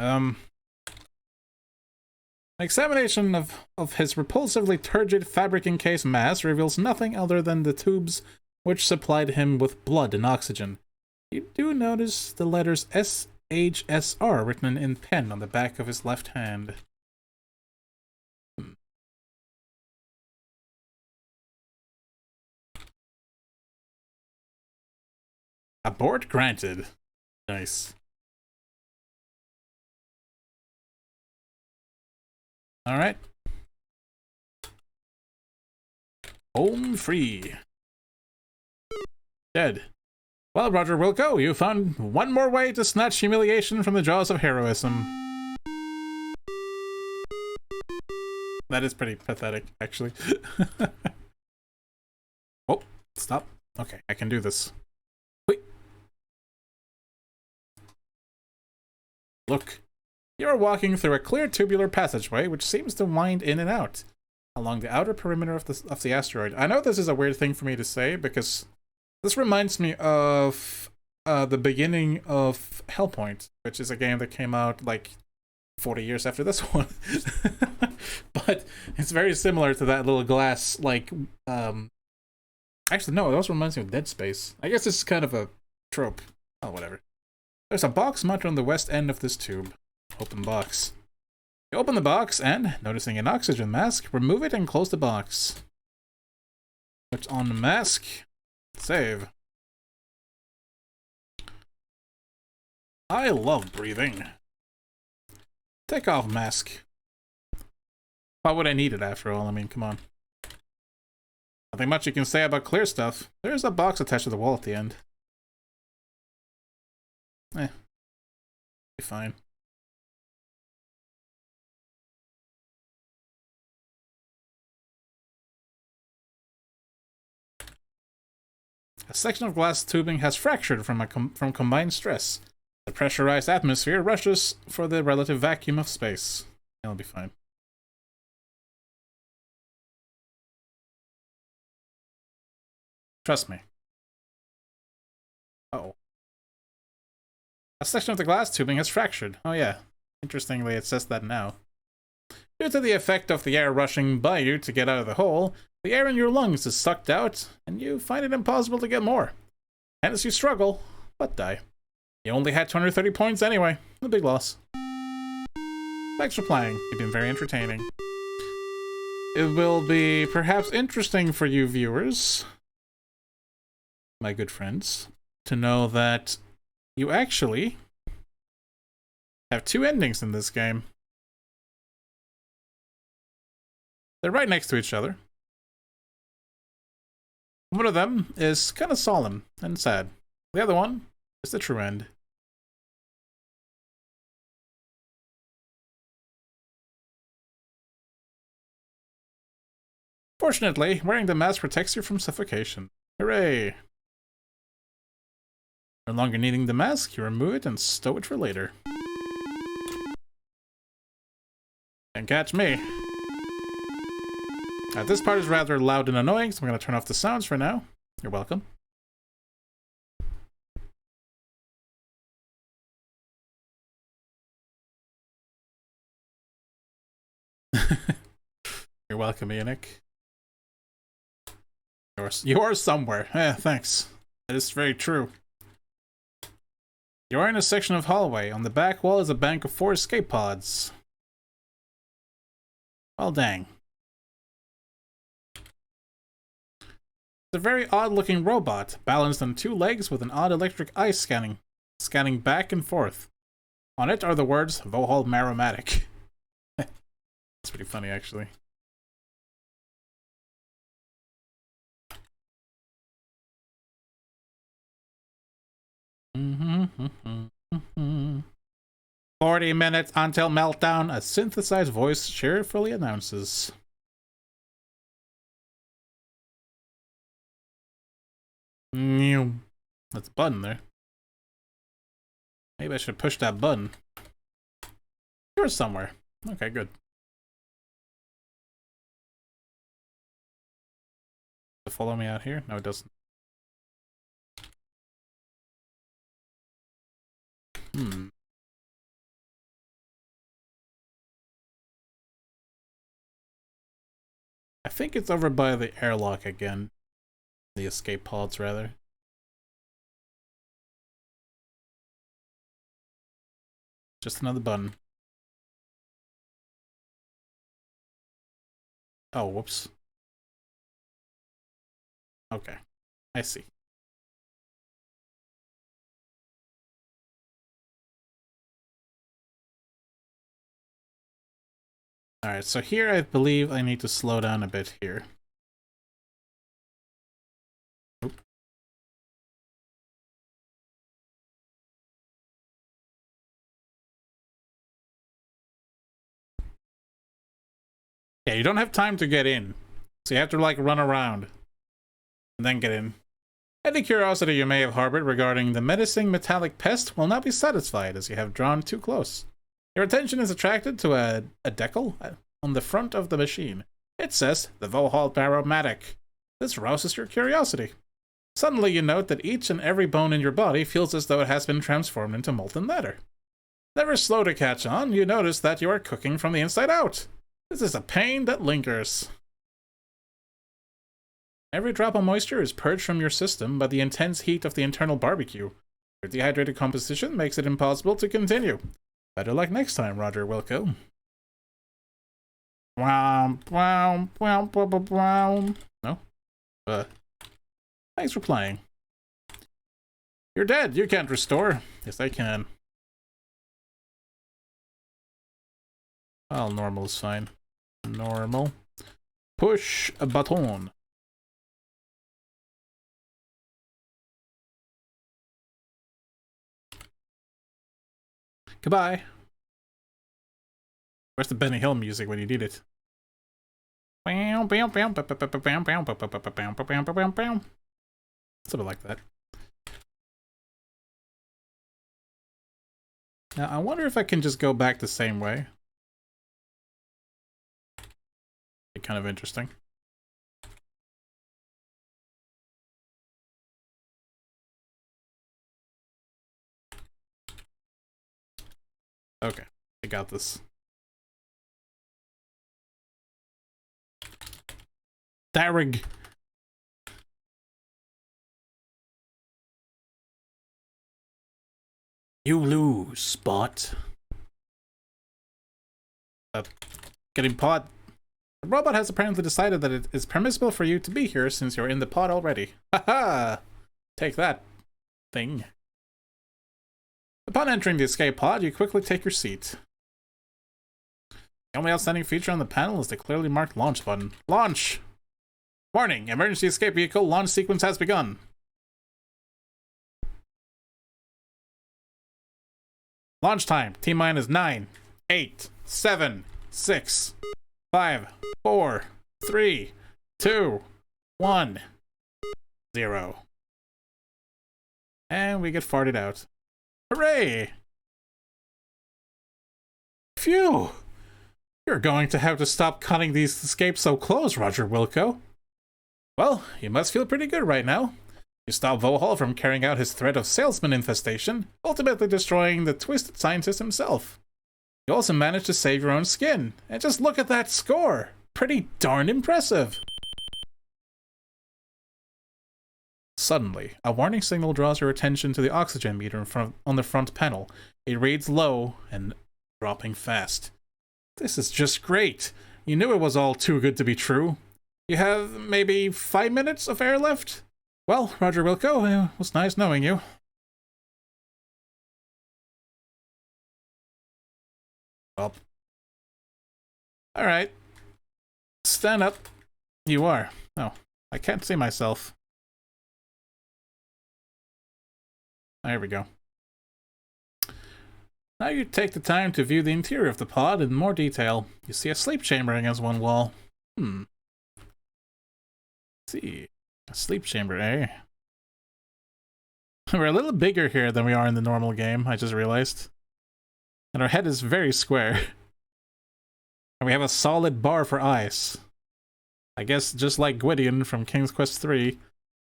An examination of his repulsively turgid fabric-encased mass reveals nothing other than the tubes which supplied him with blood and oxygen. You do notice the letters SHSR written in pen on the back of his left hand. Abort granted. Nice. Alright. Home free. Dead. Well, Roger Wilco, you found one more way to snatch humiliation from the jaws of heroism. That is pretty pathetic, actually. Oh, stop. Okay, I can do this. Wait. Look. You are walking through a clear tubular passageway which seems to wind in and out along the outer perimeter of the asteroid. I know this is a weird thing for me to say because this reminds me of the beginning of Hellpoint, which is a game that came out like 40 years after this one. But it's very similar to that little glass, like, actually, no, it also reminds me of Dead Space. I guess this is kind of a trope. Oh, whatever. There's a box mounted on the west end of this tube. Open box. You open the box and, noticing an oxygen mask, remove it and close the box. Put on the mask. Save. I love breathing. Take off mask. Why would I need it after all? I mean, come on. Nothing much you can say about clear stuff. There's a box attached to the wall at the end. Be fine. A section of glass tubing has fractured from combined stress. The pressurized atmosphere rushes for the relative vacuum of space. It'll be fine. Trust me. Uh-oh. A section of the glass tubing has fractured. Oh yeah. Interestingly, it says that now. Due to the effect of the air rushing by you to get out of the hole, the air in your lungs is sucked out, and you find it impossible to get more. Hence you struggle, but die. You only had 230 points anyway. A big loss. Thanks for playing. You've been very entertaining. It will be perhaps interesting for you viewers, my good friends, to know that you actually have two endings in this game. They're right next to each other. One of them is kind of solemn and sad. The other one is the true end. Fortunately, wearing the mask protects you from suffocation. Hooray! No longer needing the mask, you remove it and stow it for later. Can't catch me. This part is rather loud and annoying, so I'm going to turn off the sounds for now. You're welcome. You're welcome, Ianic. You are somewhere. Thanks. That is very true. You are in a section of hallway. On the back wall is a bank of 4 escape pods. Well, dang. It's a very odd-looking robot, balanced on 2 legs with an odd electric eye scanning back and forth. On it are the words, Vohal Maromatic. It's pretty funny, actually. Mm-hmm. 40 minutes until meltdown, a synthesized voice cheerfully announces. That's a button there. Maybe I should push that button. Here somewhere. Okay, good. To follow me out here? No, it doesn't. I think it's over by the airlock again. The escape pods, rather. Just another button. Oh, whoops. Okay. I see. Alright, so here I believe I need to slow down a bit here. you don't have time to get in. So you have to, like, run around. And then get in. Any curiosity you may have harbored regarding the menacing metallic pest will not be satisfied as you have drawn too close. Your attention is attracted to a decal on the front of the machine. It says, the Vohall Baromatic. This rouses your curiosity. Suddenly you note that each and every bone in your body feels as though it has been transformed into molten leather. Never slow to catch on, you notice that you are cooking from the inside out. This is a pain that lingers. Every drop of moisture is purged from your system by the intense heat of the internal barbecue. Your dehydrated composition makes it impossible to continue. Better luck next time, Roger Wilco. No? Thanks for playing. You're dead. You can't restore. Yes, I can. Well, normal is fine. Normal. Push a button. Goodbye. Where's the Benny Hill music when you need it? Something like that. Now, I wonder if I can just go back the same way. Be kind of interesting. Okay, I got this. Darrig. You lose, Spot. Getting pod. The robot has apparently decided that it is permissible for you to be here since you're in the pod already. Haha! Take that, thing. Upon entering the escape pod, you quickly take your seat. The only outstanding feature on the panel is the clearly marked launch button. Launch! Warning! Emergency escape vehicle launch sequence has begun. Launch time. T-minus 9, 8, 7, 6, 5, 4, 3, 2, 1, 0. And we get farted out. Hooray! Phew! You're going to have to stop cutting these escapes so close, Roger Wilco. Well, you must feel pretty good right now. You stop Vohall from carrying out his threat of salesman infestation, ultimately destroying the twisted scientist himself. You also managed to save your own skin, and just look at that score! Pretty darn impressive! Suddenly, a warning signal draws your attention to the oxygen meter on the front panel. It reads low and dropping fast. This is just great! You knew it was all too good to be true. You have maybe 5 minutes of air left? Well, Roger Wilco, it was nice knowing you. Well. Alright. Stand up. You are. Oh, I can't see myself. There we go. Now you take the time to view the interior of the pod in more detail. You see a sleep chamber against one wall. Let's see. A sleep chamber, eh? We're a little bigger here than we are in the normal game, I just realized. And our head is very square. And we have a solid bar for eyes. I guess just like Gwydion from King's Quest III,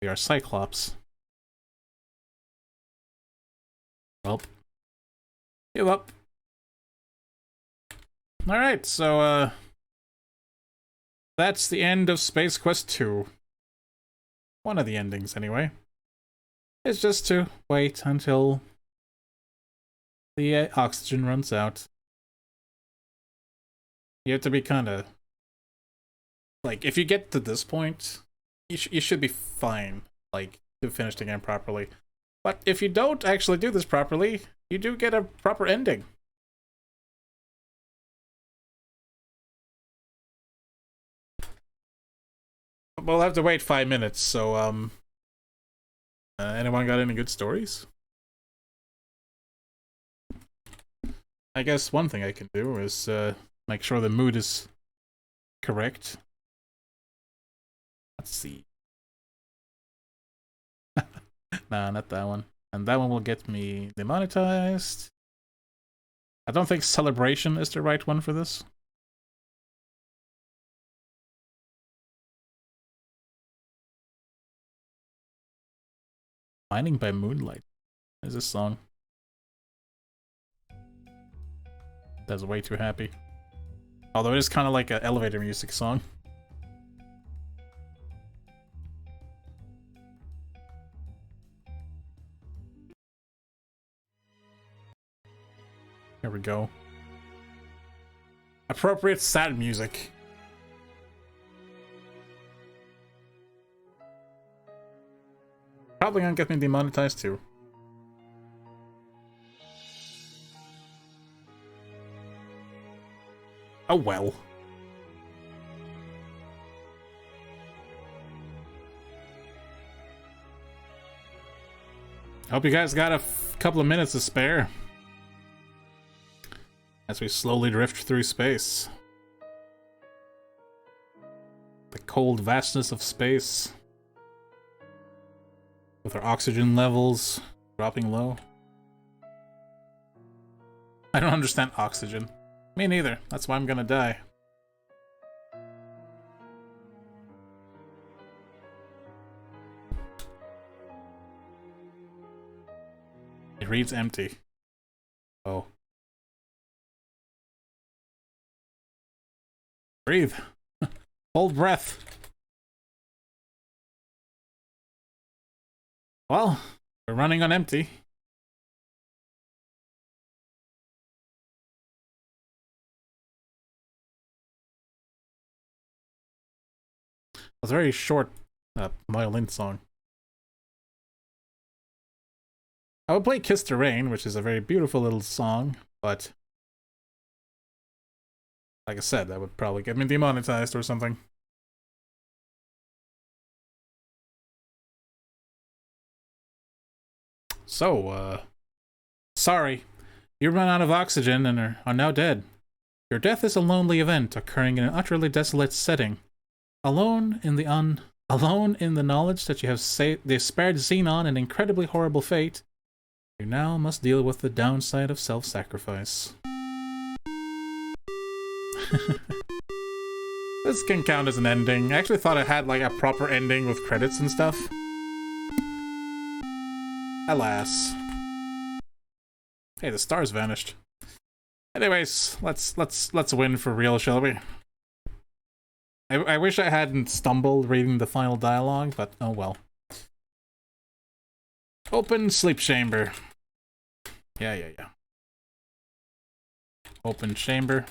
we are Cyclops. Well, give up. Alright, so, that's the end of Space Quest 2. One of the endings, anyway. It's just to wait until the oxygen runs out. You have to be kind of... Like, if you get to this point, you should be fine, like, to finish the game properly. But if you don't actually do this properly, you do get a proper ending. We'll have to wait 5 minutes, so, anyone got any good stories? I guess one thing I can do is, make sure the mood is correct. Let's see. Nah, not that one. And that one will get me demonetized. I don't think Celebration is the right one for this. Mining by Moonlight is this song. That's way too happy. Although it is kind of like an elevator music song. Here we go. Appropriate sad music. Probably gonna get me demonetized too. Oh well. Hope you guys got a couple of minutes to spare as we slowly drift through space. The cold vastness of space. With our oxygen levels dropping low. I don't understand oxygen. Me neither. That's why I'm gonna die. It reads empty. Oh. Breathe. Hold breath. Well, we're running on empty. A very short violin song. I would play Kiss the Rain, which is a very beautiful little song, but like I said, that would probably get me demonetized or something. So, sorry. You ran out of oxygen and are now dead. Your death is a lonely event occurring in an utterly desolate setting. Alone in the knowledge that you have spared Xenon an incredibly horrible fate, you now must deal with the downside of self-sacrifice. This can count as an ending. I actually thought it had like a proper ending with credits and stuff. Alas. Hey, the stars vanished. Anyways, let's win for real, shall we? I wish I hadn't stumbled reading the final dialogue, but oh well. Open sleep chamber. Yeah. Open chamber.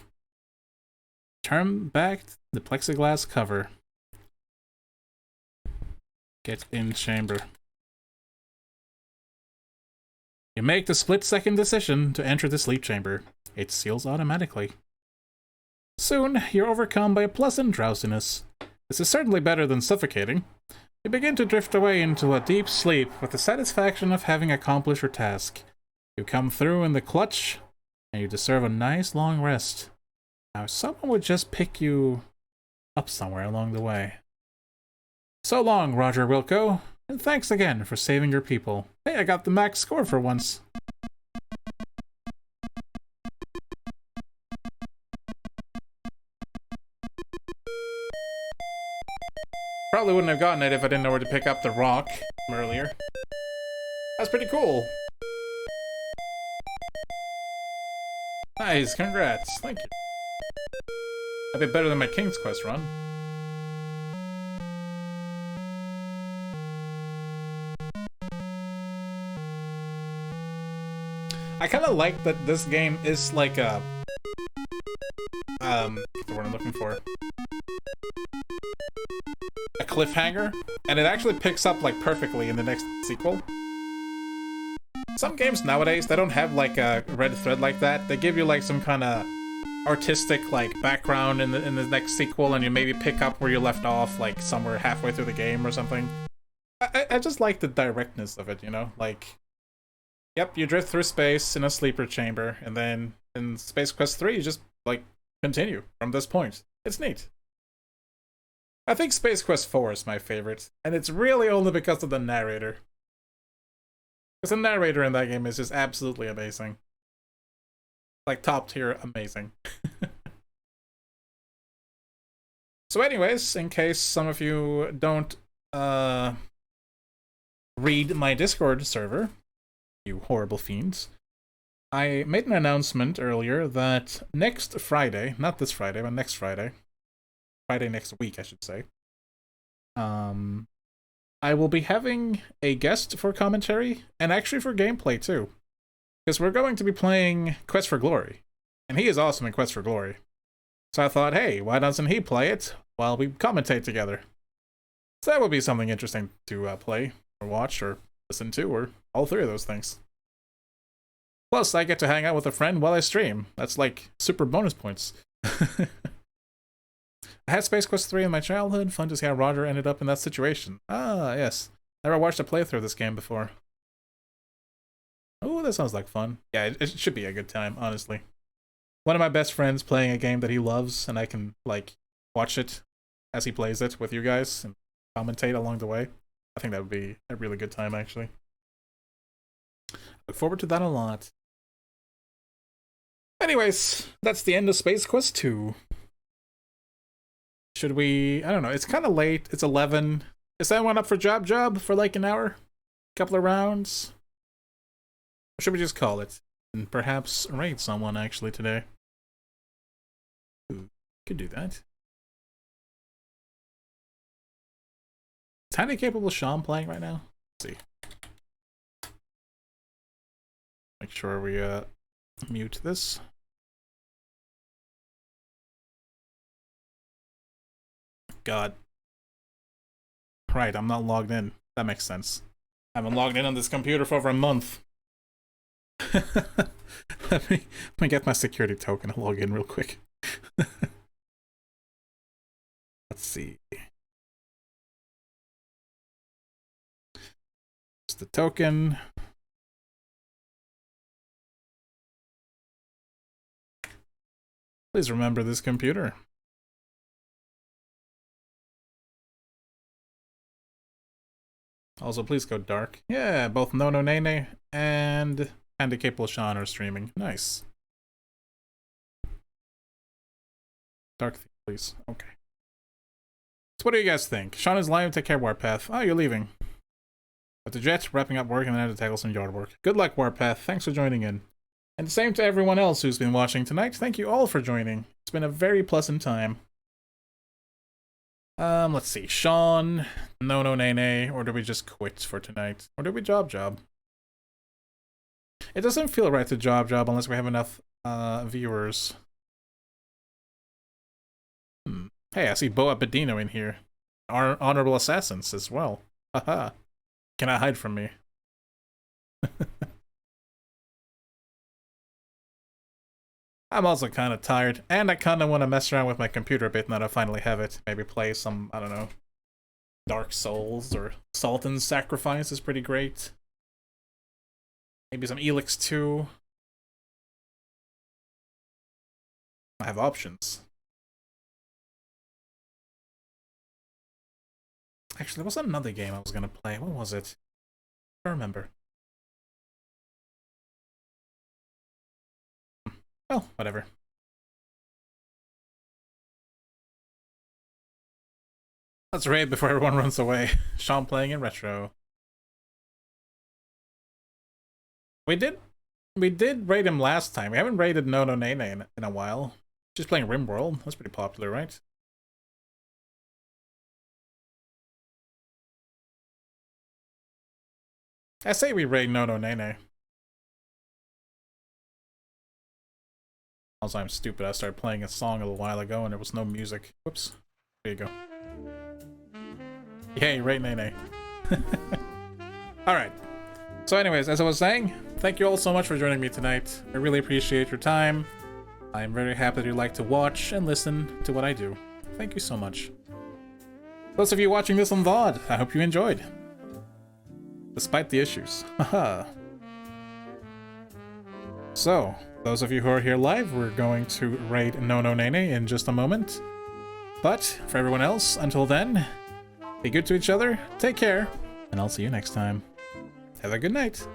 Turn back the plexiglass cover. Get in chamber. You make the split-second decision to enter the sleep chamber. It seals automatically. Soon, you're overcome by a pleasant drowsiness. This is certainly better than suffocating. You begin to drift away into a deep sleep with the satisfaction of having accomplished your task. You come through in the clutch, and you deserve a nice long rest. Now, someone would just pick you up somewhere along the way. So long, Roger Wilco, and thanks again for saving your people. Hey, I got the max score for once. Probably wouldn't have gotten it if I didn't know where to pick up the rock from earlier. That's pretty cool. Nice, congrats. Thank you. A bit better than my King's Quest run. I kind of like that this game is like a... what's the word I'm looking for? A cliffhanger, and it actually picks up like perfectly in the next sequel. Some games nowadays, they don't have like a red thread like that. They give you like some kind of artistic like background in the next sequel, and you maybe pick up where you left off like somewhere halfway through the game or something. I just like the directness of it, you know? Like, yep, you drift through space in a sleeper chamber, and then in Space Quest 3 you just like continue from this point. It's neat. I think Space Quest 4 is my favorite, and it's really only because of the narrator. Because the narrator in that game is just absolutely amazing. Like, top tier amazing. So anyways, in case some of you don't read my Discord server, you horrible fiends, I made an announcement earlier that next Friday, not this Friday, but next Friday next week, I should say, I will be having a guest for commentary, and actually for gameplay too. Because we're going to be playing Quest for Glory, and he is awesome in Quest for Glory. So I thought, hey, why doesn't he play it while we commentate together? So that would be something interesting to play, or watch, or listen to, or all three of those things. Plus, I get to hang out with a friend while I stream. That's like super bonus points. I had Space Quest 3 in my childhood. Fun to see how Roger ended up in that situation. Ah, yes. Never watched a playthrough of this game before. Oh, that sounds like fun. Yeah, it should be a good time, honestly. One of my best friends playing a game that he loves, and I can, like, watch it as he plays it with you guys and commentate along the way. I think that would be a really good time, actually. Look forward to that a lot. Anyways, that's the end of Space Quest 2. Should we... I don't know, it's kind of late. It's 11. Is anyone up for Job for like an hour? Couple of rounds? Or should we just call it? And perhaps raid someone, actually, today. Ooh, could do that. Is Handy Capable Sean playing right now? Let's see. Make sure we mute this. God. Right, I'm not logged in. That makes sense. I haven't logged in on this computer for over a month. let me get my security token and log in real quick. Let's see. It's the token. Please remember this computer. Also, please go dark. Yeah, both Nono Nene and Handy Capable Sean are streaming. Nice. Dark, please. Okay. So what do you guys think? Sean is live. Take care, Warpath. Oh, you're leaving. But the Jet, wrapping up work and then I have to tackle some yard work. Good luck, Warpath. Thanks for joining in. And the same to everyone else who's been watching tonight. Thank you all for joining. It's been a very pleasant time. Let's see. Sean, No Nene, or do we just quit for tonight? Or do we job? It doesn't feel right to job unless we have enough viewers. Hey, I see Boa Bedino in here. Honorable Assassins as well. Haha. Cannot hide from me. I'm also kind of tired, and I kind of want to mess around with my computer a bit now that I finally have it. Maybe play some, I don't know, Dark Souls or Sultan's Sacrifice is pretty great. Maybe some Elix 2. I have options. Actually, there was another game I was gonna play. What was it? I don't remember. Well, whatever. Let's raid before everyone runs away. Sean playing in retro. We did raid him last time. We haven't raided No Nene in a while. Just playing RimWorld. That's pretty popular, right? I say we raid No Nene. Also, I'm stupid. I started playing a song a little while ago and there was no music. Whoops. There you go. Yay, raid Nene. Alright. So anyways, as I was saying, thank you all so much for joining me tonight. I really appreciate your time. I'm very happy that you like to watch and listen to what I do. Thank you so much. Those of you watching this on VOD, I hope you enjoyed. Despite the issues. Haha. So, those of you who are here live, we're going to raid No Nene in just a moment. But for everyone else, until then, be good to each other, take care, and I'll see you next time. Have a good night.